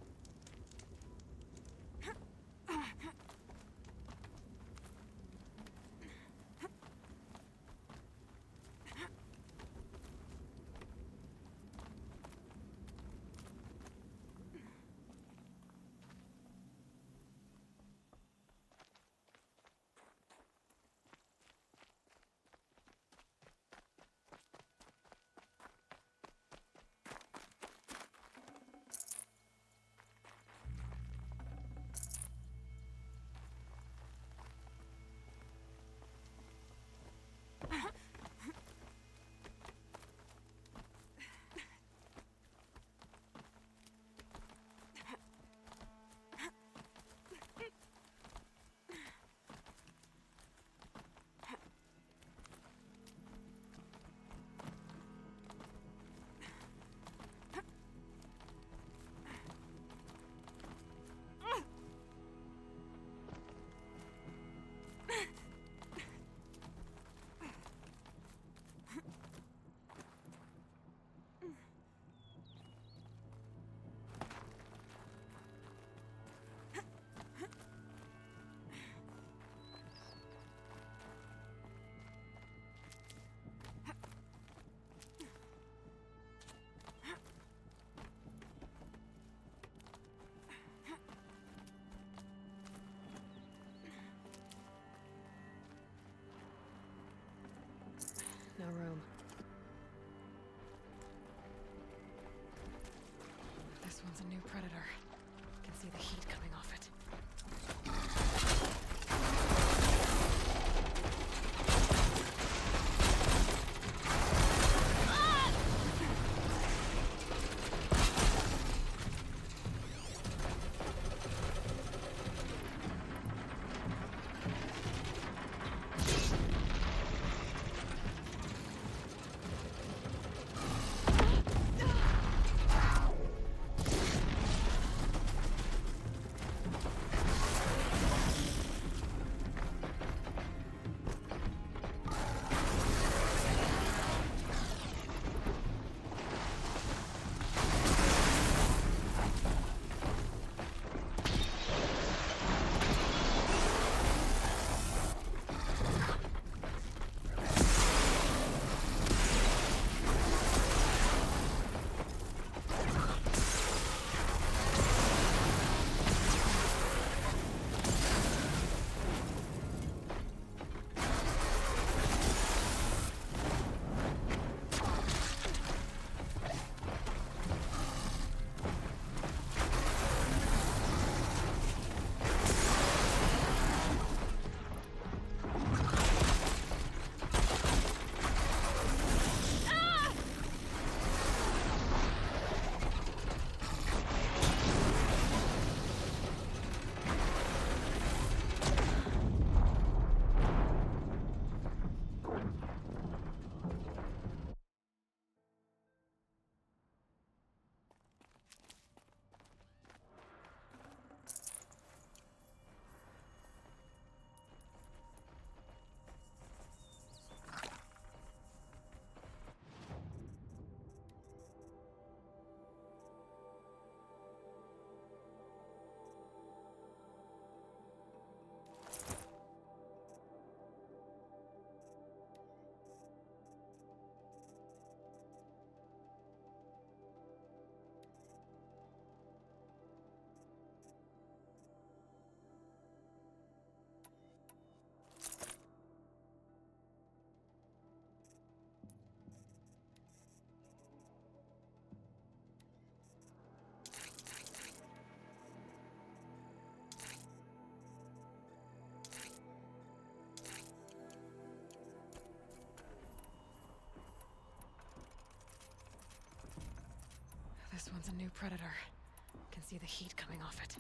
No room. This one's a new predator. I can see the heat coming off it. This one's a new predator. Can see the heat coming off it.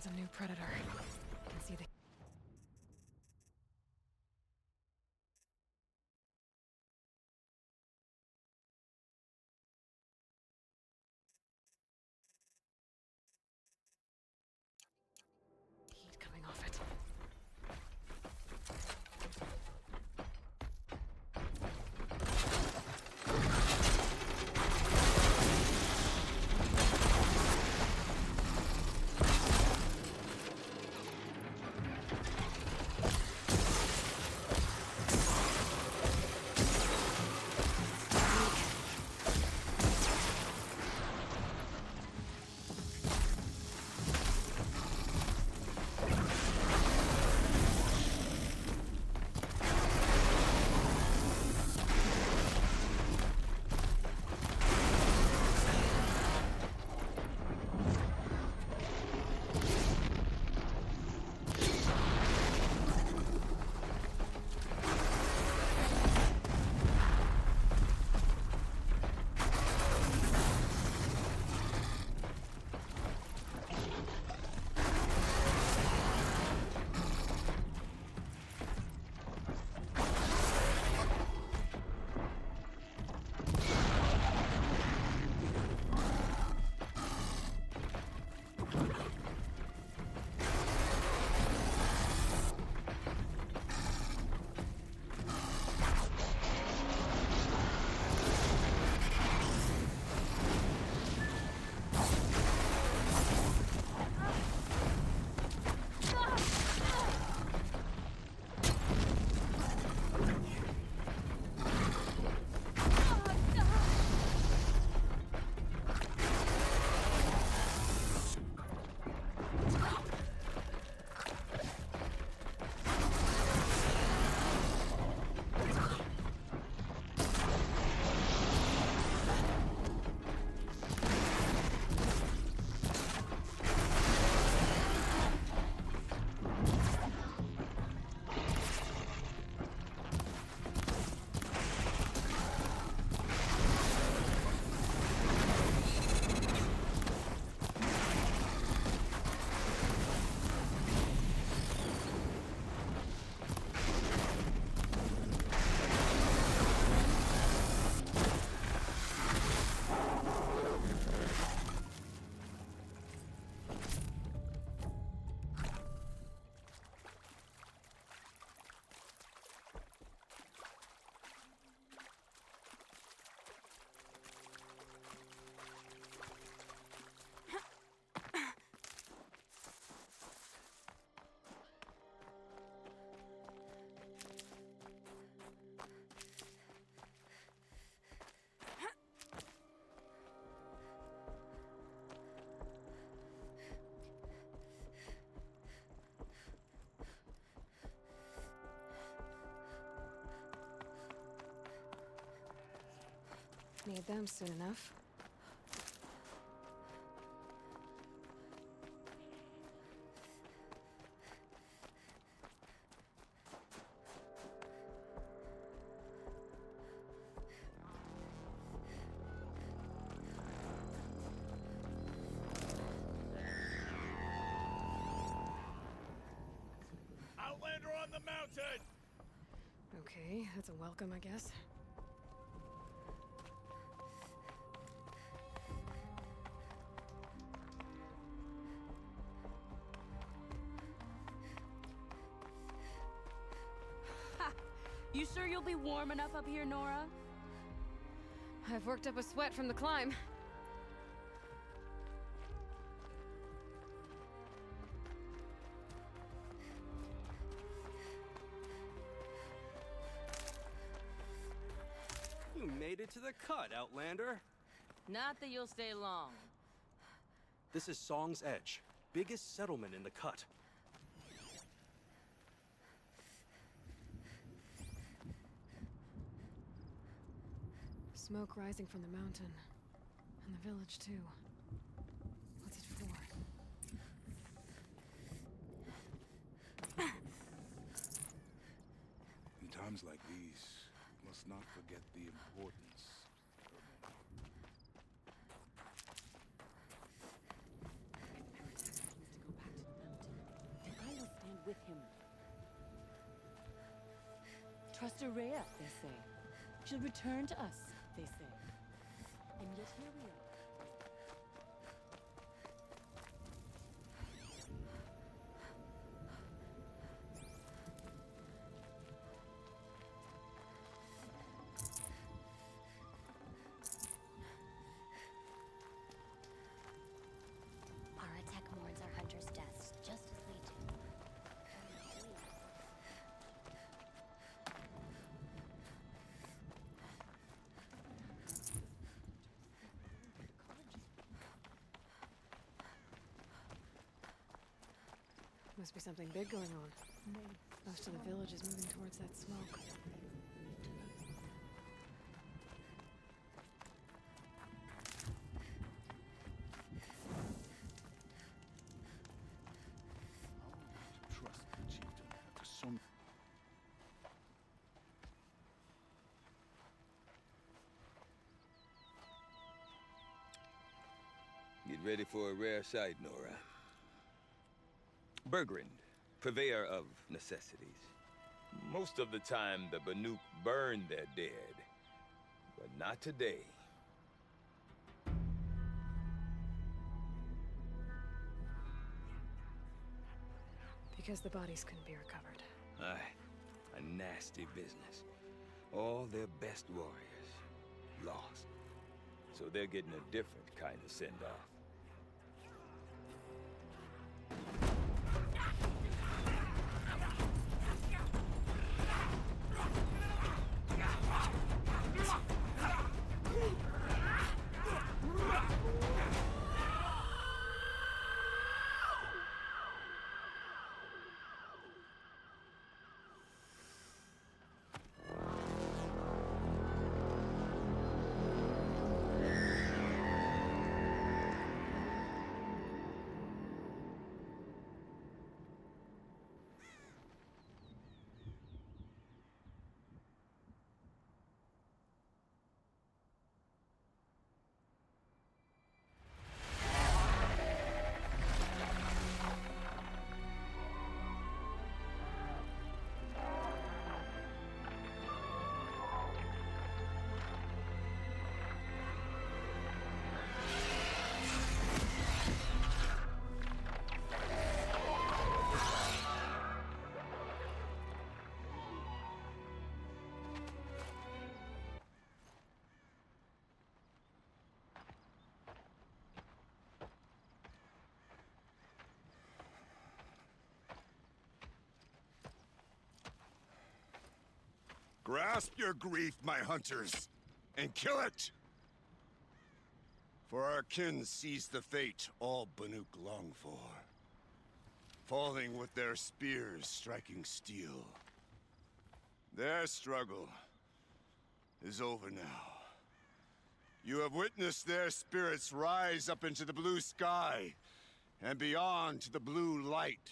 one's a new predator. I can see the... heat coming off it. Need them soon enough. Outlander on the mountain! Okay, that's a welcome, I guess. You sure you'll be warm enough up here, Nora? I've worked up a sweat from the climb. You made it to the cut, Outlander. Not that you'll stay long. This is Song's Edge, biggest settlement in the cut. Smoke rising from the mountain. And the village, too. What's it for? In times like these, we must not forget the importance. with him. Trust Araya, they say. She'll return to us, they say. And yet here we are. Our attack mourns our hunters' deaths, just as we do. Must be something big going on. Most of the village is moving towards that smoke. Trust the chieftain after so many. Get ready for a rare sight, Nora. Bergrind, purveyor of necessities. Most of the time, the Banuk burn their dead, but not today. Because the bodies couldn't be recovered. Aye, a nasty business. All their best warriors lost. So they're getting a different kind of send-off. Grasp your grief, my hunters, and kill it! For our kin sees the fate all Banuk long for. Falling with their spears striking steel. Their struggle is over now. You have witnessed their spirits rise up into the blue sky, and beyond to the blue light.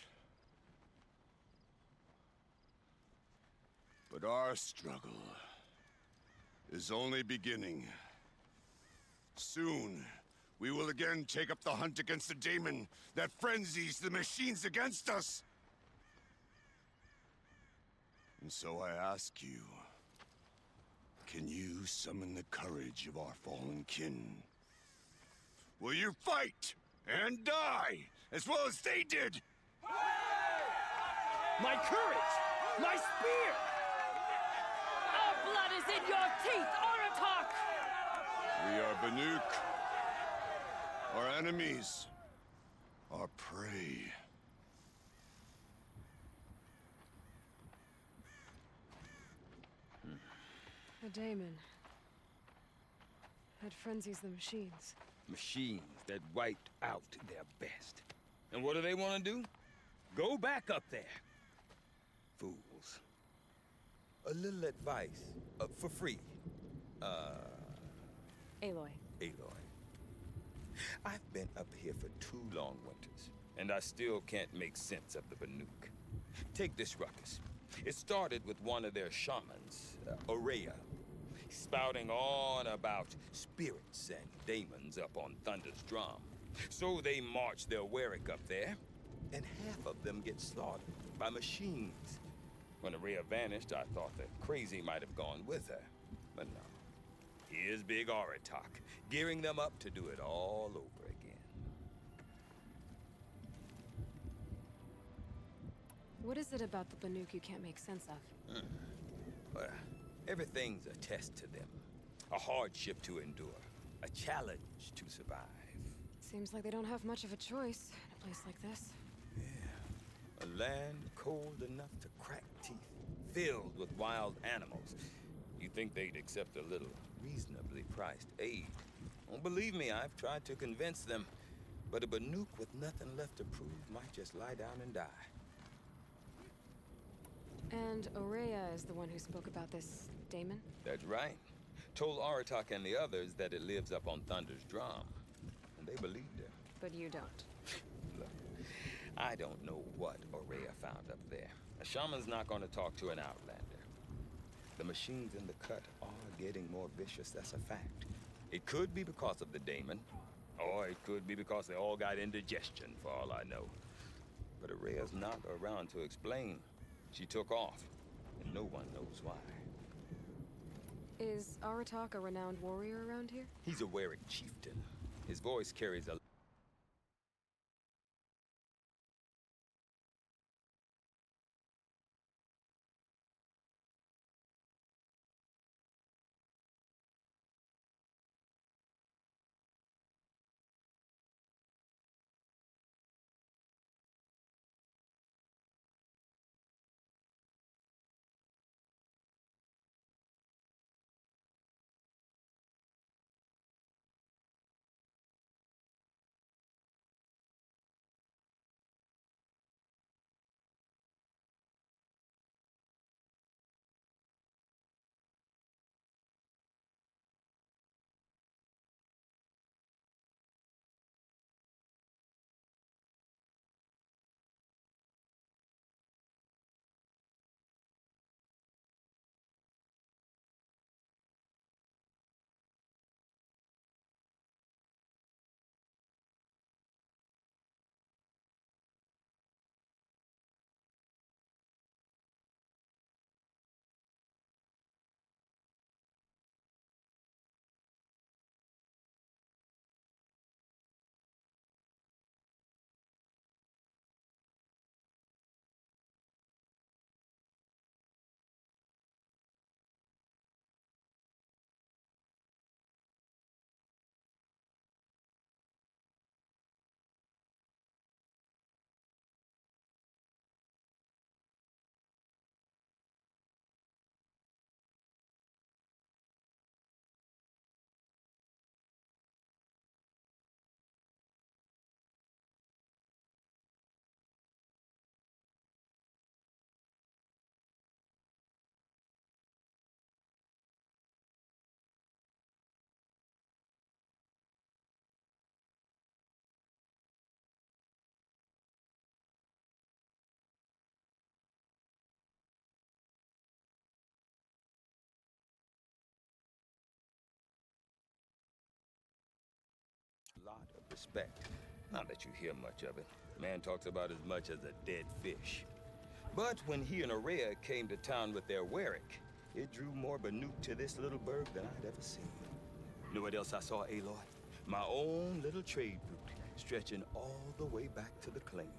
But our struggle is only beginning. Soon, we will again take up the hunt against the daemon that frenzies the machines against us. And so I ask you, can you summon the courage of our fallen kin? Will you fight and die as well as they did? My courage! My spear! Our blood is in your teeth, Oratok! We are Banuk. Our enemies are prey. A daemon. That frenzies the machines. Machines that wiped out their best. And what do they want to do? Go back up there. Fools. A little advice, for free. Aloy. Aloy. I've been up here for 2 long winters, and I still can't make sense of the Banuk. Take this ruckus. It started with one of their shamans, Araya, spouting on about spirits and daemons up on Thunder's drum. So they march their Warwick up there, and half of them get slaughtered. by machines. When Araya vanished, I thought that Crazy might have gone with her. But no. Here's Big Aratak, gearing them up to do it all over again. What is it about the Banuk you can't make sense of? Well, everything's a test to them. A hardship to endure. A challenge to survive. Seems like they don't have much of a choice in a place like this. A land cold enough to crack teeth, filled with wild animals. You'd think they'd accept a little reasonably priced aid. Don't believe me, I've tried to convince them. But a Banuk with nothing left to prove might just lie down and die. And Araya is the one who spoke about this daemon? That's right. Told Aratak and the others that it lives up on Thunder's drum. And they believed her. But you don't. Look, I don't know what Araya found up there. A shaman's not going to talk to an outlander. The machines in the cut are getting more vicious, that's a fact. It could be because of the daemon, or it could be because they all got indigestion, for all I know. But Araya's not around to explain. She took off, and no one knows why. Is Aratak a renowned warrior around here? He's a Warwick chieftain. His voice carries a lot of respect. Not that you hear much of it. Man talks about as much as a dead fish. But when he and Araya came to town with their Warwick, it drew more Banuk to this little burg than I'd ever seen. You know what else I saw, Aloy? My own little trade route, stretching all the way back to the claim.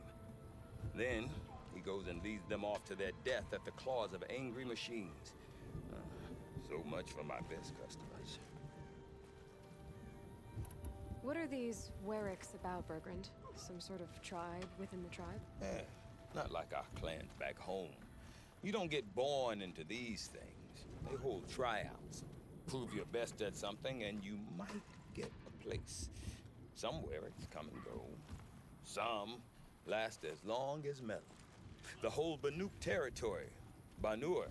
Then, he goes and leads them off to their death at the claws of angry machines. So much for my best customers. What are these Warwicks about, Bergrand? Some sort of tribe within the tribe? Not like our clans back home. You don't get born into these things. They hold tryouts. Prove your best at something and you might get a place. Some Warwicks come and go. Some last as long as metal. The whole Banuk territory, Banur,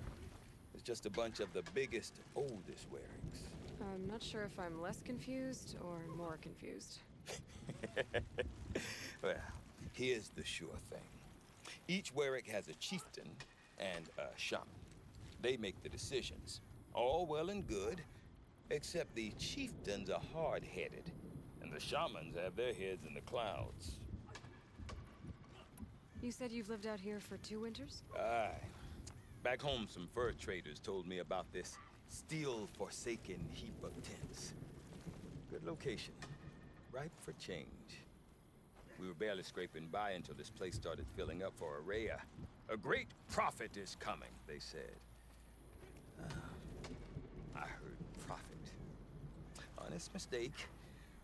is just a bunch of the biggest, oldest Warwicks. I'm not sure if I'm less confused or more confused. Well, here's the sure thing. Each Warwick has a chieftain and a shaman. They make the decisions. All well and good, except the chieftains are hard-headed, and the shamans have their heads in the clouds. You said you've lived out here for 2 winters? Aye. Back home, some fur traders told me about this steel-forsaken heap of tents. Good location. Ripe for change. We were barely scraping by until this place started filling up for Araya. A great prophet is coming, they said. I heard prophet. Honest mistake.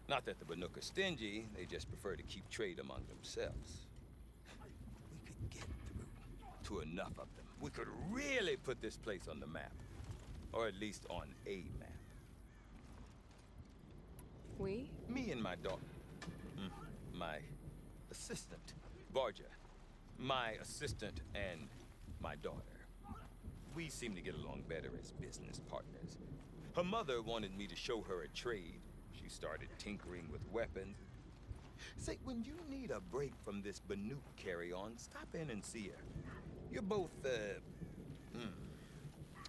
Not that the Banuk are stingy, they just prefer to keep trade among themselves. We could get through to enough of them. We could really put this place on the map. Or at least on a map. We? Me and my daughter. My assistant, Borgia. My assistant and my daughter. We seem to get along better as business partners. Her mother wanted me to show her a trade. She started tinkering with weapons. Say, when you need a break from this Banuk carry-on, stop in and see her. You're both,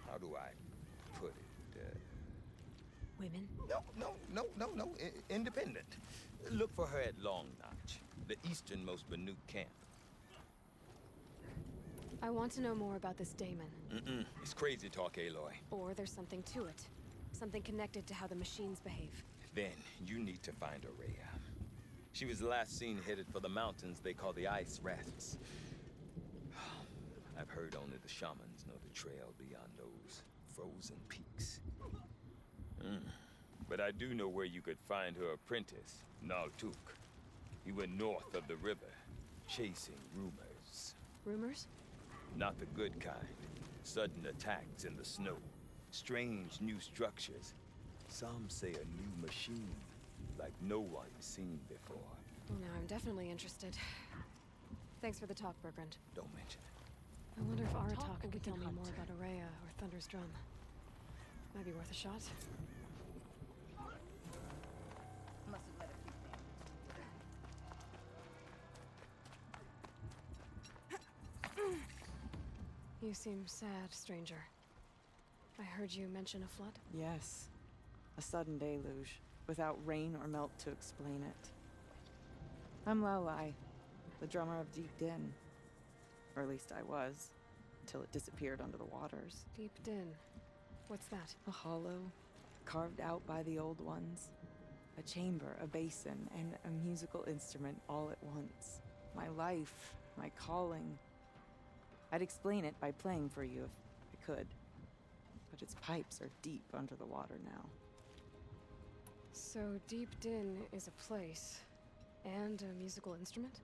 how do I put it? Women? No. Independent. Look for her at Long Notch, the easternmost Banuk camp. I want to know more about this daemon. It's crazy talk, Aloy. Or there's something to it. Something connected to how the machines behave. Then you need to find Araya. She was last seen headed for the mountains they call the Ice Rafts. I've heard only the shamans know the trail beyond those frozen peaks. But I do know where you could find her apprentice, Naltuk. He went north of the river, chasing rumors. Rumors? Not the good kind. Sudden attacks in the snow. Strange new structures. Some say a new machine, like no one's seen before. Well, now I'm definitely interested. Thanks for the talk, Bergrand. Don't mention it. I wonder if Aratak could tell me more about Araya or Thunder's Drum. Might be worth a shot. You seem sad, stranger. I heard you mention a flood? Yes. A sudden deluge, without rain or melt to explain it. I'm Lolai, the drummer of Deep Din. Or at least I was, until it disappeared under the waters. Deep Din. What's that? A hollow, carved out by the old ones. A chamber, a basin, and a musical instrument all at once. My life, my calling. I'd explain it by playing for you if I could. But its pipes are deep under the water now. So Deep Din is a place, and a musical instrument?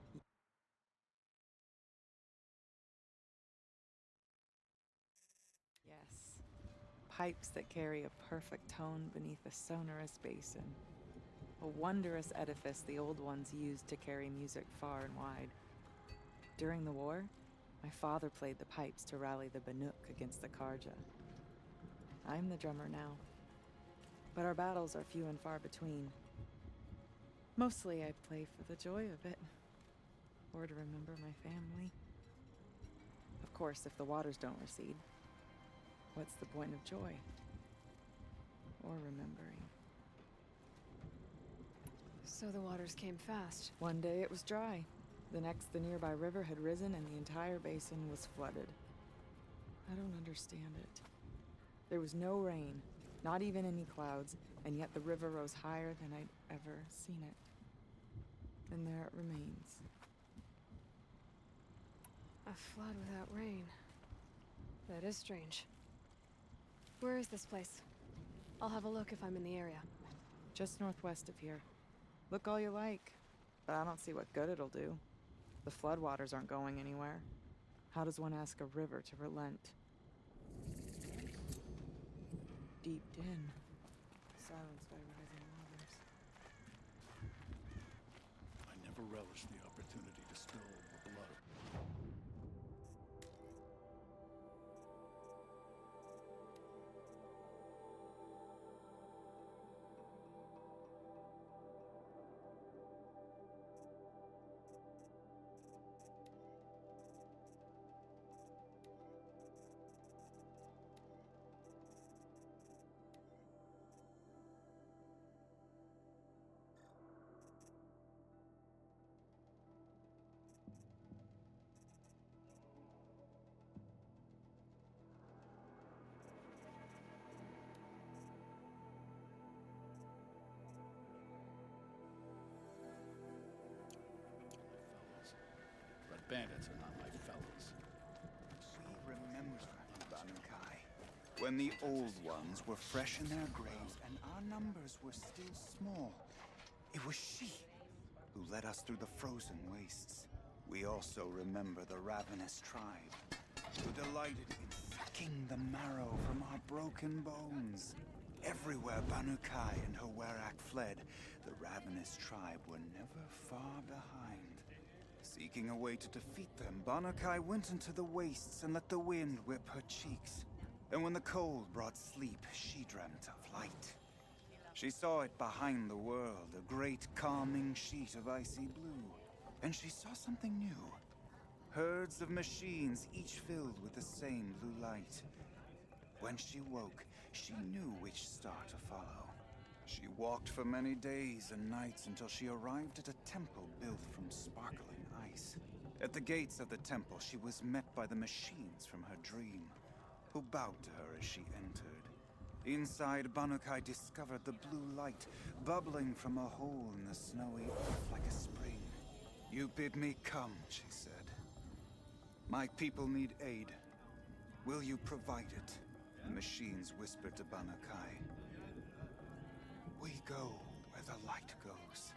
Yes. Pipes that carry a perfect tone beneath a sonorous basin. A wondrous edifice the old ones used to carry music far and wide. During the war, my father played the pipes to rally the Banuk against the Karja. I'm the drummer now. But our battles are few and far between. Mostly I play for the joy of it. Or to remember my family. Of course, if the waters don't recede, what's the point of joy? Or remembering? So the waters came fast. One day it was dry. The next, the nearby river had risen and the entire basin was flooded. I don't understand it. There was no rain, not even any clouds, and yet the river rose higher than I'd ever seen it. And there it remains. A flood without rain. That is strange. Where is this place? I'll have a look if I'm in the area. Just northwest of here. Look all you like, but I don't see what good it'll do. The floodwaters aren't going anywhere. How does one ask a river to relent? Deep Din. Silenced by rising waters. I never relished the opportunity to spill the blood. bandits are not my fellows. We remember Banukai, when the old ones were fresh in their graves and our numbers were still small. It was she who led us through the frozen wastes. We also remember the ravenous tribe, who delighted in sucking the marrow from our broken bones. Everywhere Banukai and her Werak fled, the ravenous tribe were never far behind. Seeking a way to defeat them, Banukai went into the wastes and let the wind whip her cheeks. And when the cold brought sleep, she dreamt of light. She saw it behind the world, a great calming sheet of icy blue. And she saw something new. Herds of machines, each filled with the same blue light. When she woke, she knew which star to follow. She walked for many days and nights until she arrived at a temple built from sparkling ice. At the gates of the temple, she was met by the machines from her dream, who bowed to her as she entered. Inside, Banukai discovered the blue light bubbling from a hole in the snowy earth like a spring. "You bid me come," she said. "My people need aid. Will you provide it?" The machines whispered to Banukai. "We go where the light goes,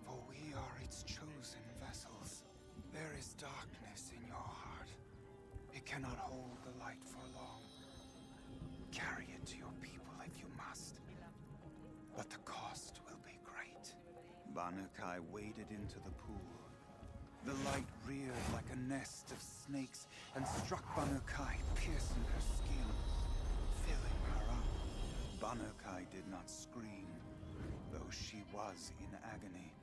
for we are its chosen vessels. There is darkness in your heart. It cannot hold the light for long. Carry it to your people if you must, but the cost will be great." Banukai waded into the pool. The light reared like a nest of snakes and struck Banukai, piercing her skin, filling her up. Banukai did not scream, though she was in agony.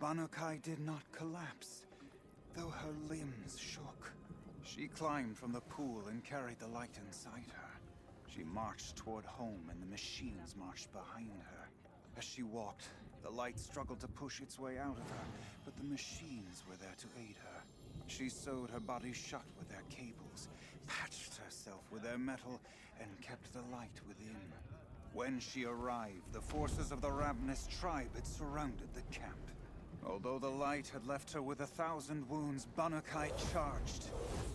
Banukai did not collapse, though her limbs shook. She climbed from the pool and carried the light inside her. She marched toward home, and the machines marched behind her. As she walked, the light struggled to push its way out of her, but the machines were there to aid her. She sewed her body shut with their cables, patched herself with their metal, and kept the light within. When she arrived, the forces of the ravenous tribe had surrounded the camp. Although the light had left her with 1,000 wounds, Banukai charged.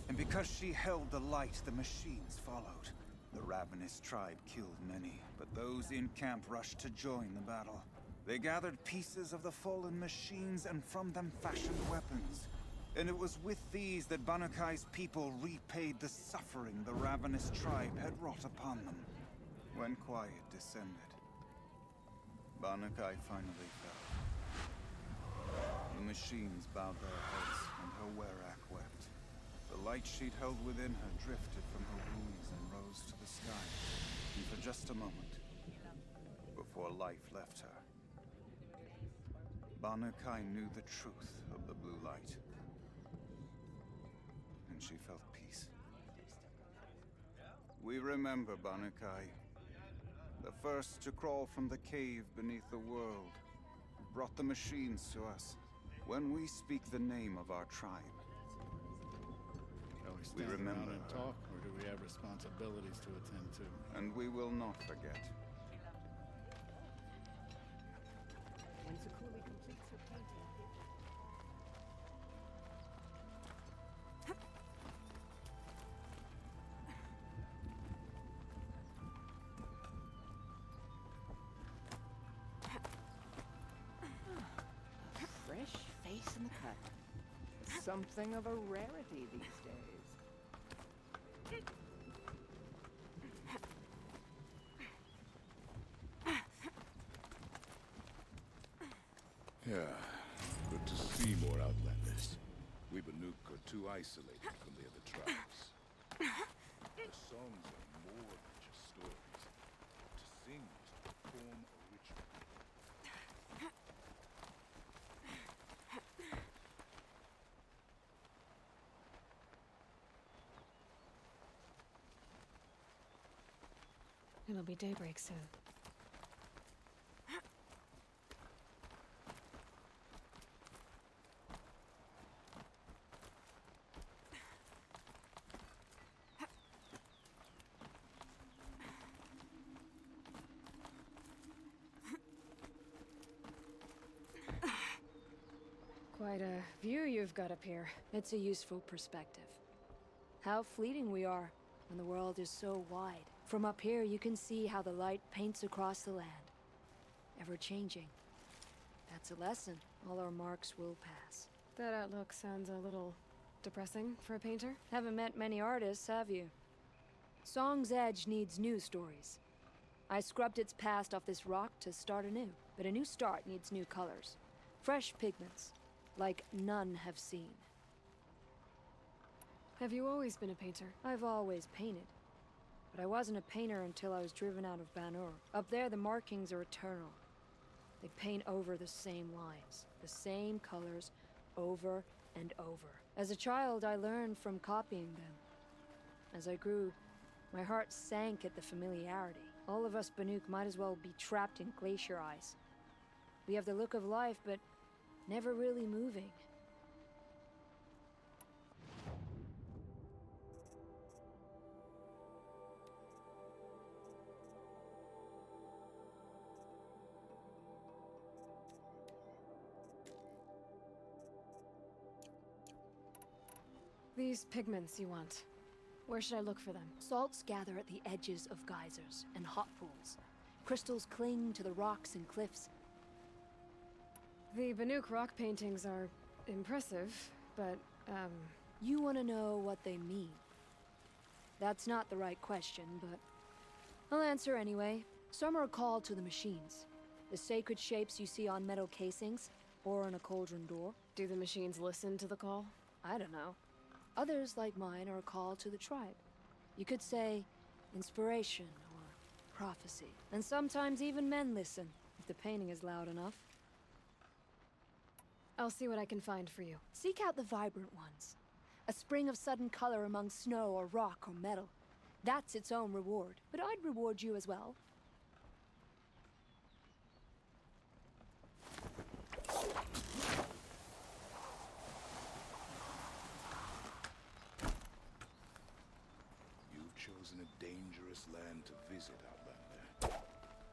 And because she held the light, the machines followed. The ravenous tribe killed many, but those in camp rushed to join the battle. They gathered pieces of the fallen machines and from them fashioned weapons. And it was with these that Banukai's people repaid the suffering the ravenous tribe had wrought upon them. When quiet descended, Banukai finally fell. The machines bowed their heads, and her Werak wept. The light she'd held within her drifted from her wounds and rose to the sky. And for just a moment, before life left her, Banukai knew the truth of the blue light. And she felt peace. We remember Banukai, the first to crawl from the cave beneath the world, brought the machines to us. When we speak the name of our tribe, Shall we we stand remember around and her. talk, or do we have responsibilities to attend to? And we will not forget. When Sakuli completes her painting, A fresh face in the cut. Something of a rarity these days. Yeah, good to see more Outlanders. We Banuk are too isolated from the other tribes. Their songs are more than just stories. To sing is to perform a ritual. It'll be daybreak soon. Quite a view you've got up here. It's a useful perspective. How fleeting we are when the world is so wide. From up here, you can see how the light paints across the land. Ever changing. That's a lesson. All our marks will pass. That outlook sounds a little depressing for a painter. Haven't met many artists, have you? Song's edge needs new stories. I scrubbed its past off this rock to start anew. But a new start needs new colors. Fresh pigments, like none have seen. Have you always been a painter? I've always painted. But I wasn't a painter until I was driven out of Banur. Up there, the markings are eternal. They paint over the same lines, the same colors, over and over. As a child, I learned from copying them. As I grew, my heart sank at the familiarity. All of us Banuk might as well be trapped in glacier ice. We have the look of life, but never really moving. These pigments you want. Where should I look for them? Salts gather at the edges of geysers and hot pools. Crystals cling to the rocks and cliffs. The Banuk rock paintings are impressive, but, You want to know what they mean. That's not the right question, but I'll answer anyway. Some are called to the machines. The sacred shapes you see on metal casings, or on a cauldron door. Do the machines listen to the call? I don't know. Others, like mine, are a call to the tribe. You could say inspiration or prophecy. And sometimes even men listen, if the painting is loud enough. I'll see what I can find for you. Seek out the vibrant ones. A spring of sudden color among snow or rock or metal. That's its own reward. But I'd reward you as well. You've chosen a dangerous land to visit, Outlander.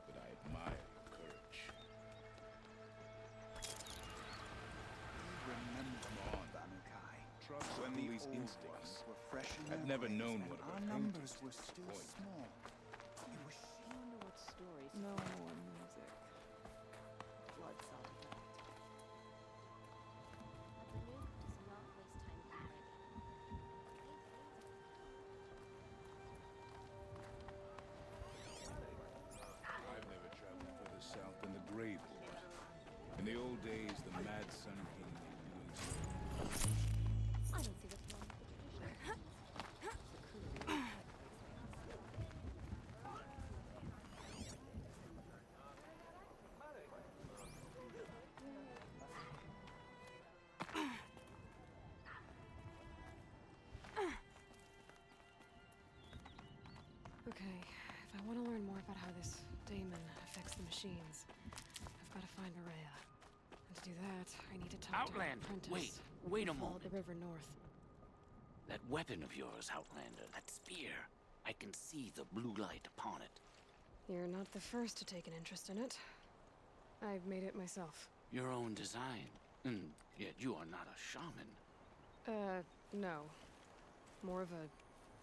But I admire your courage. Remember, Banukai. Trust When the police old instincts. ones were fresh in I've their never graves known and what a our repentance numbers were was still point. small. It was she. I wonder what stories. No more music. Blood solid left. I've never traveled further south than the Grave War. In the old days, the Mad Sun King made doing so. I don't see what's wrong with the tradition. Okay, if I want to learn more about how this daemon affects the machines, I've got to find Maria. And to do that, I need to talk to Outlander, an apprentice. wait a Follow moment. the river north. That weapon of yours, Outlander, that spear. I can see the blue light upon it. You're not the first to take an interest in it. I've made it myself. Your own design. And yet you are not a shaman. No. More of a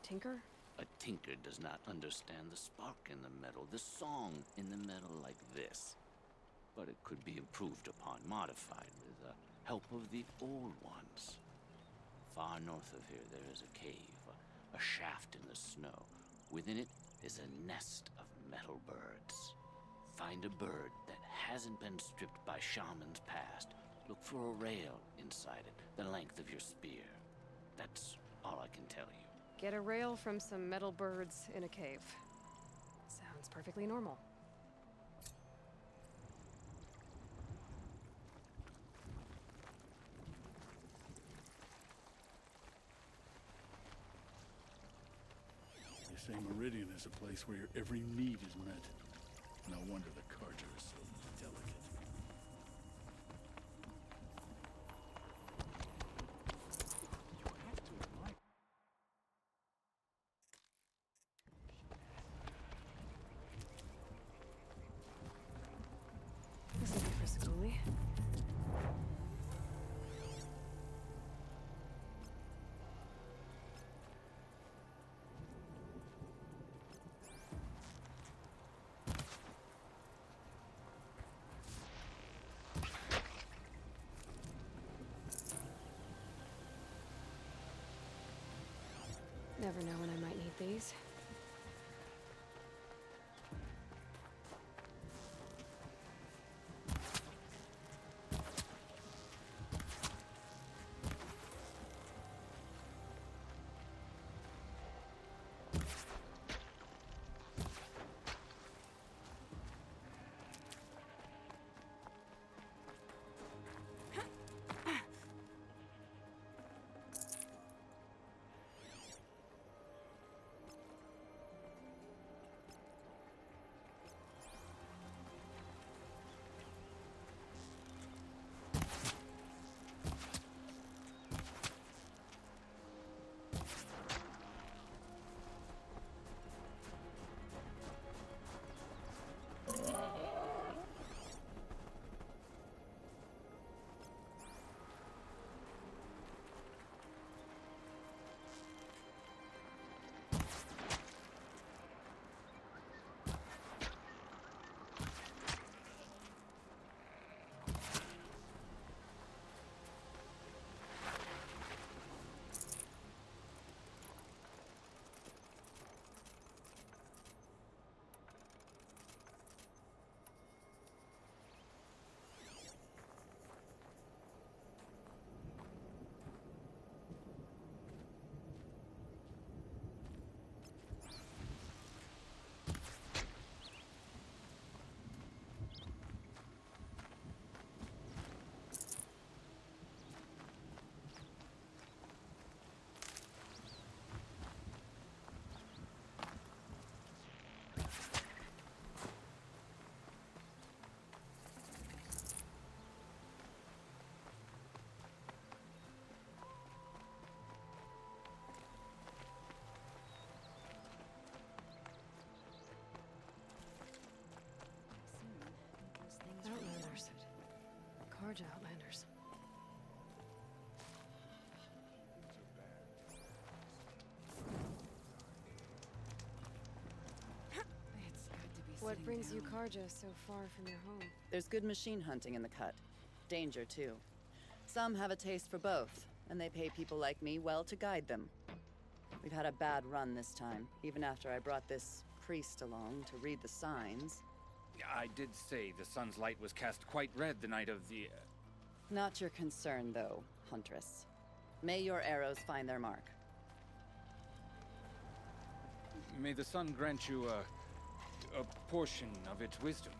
tinker? A tinker does not understand the spark in the metal, the song in the metal like this. But it could be improved upon, modified with the help of the old ones. Far north of here there is a cave, a shaft in the snow. Within it is a nest of metal birds. Find a bird that hasn't been stripped by shamans past. Look for a rail inside it, the length of your spear. That's all I can tell you. Get a rail from some metal birds in a cave. Sounds perfectly normal. They say Meridian is a place where your every need is met. No wonder the Carter is so delicate. This will be for Scully. Never know when I might need these. Outlanders. Carja Outlanders. What brings you Carja so far from your home? There's good machine hunting in the cut. Danger, too. Some have a taste for both, and they pay people like me well to guide them. We've had a bad run this time, even after I brought this priest along to read the signs. I did say the sun's light was cast quite red the night of the... Not your concern, though, Huntress. May your arrows find their mark. May the sun grant you a portion of its wisdom,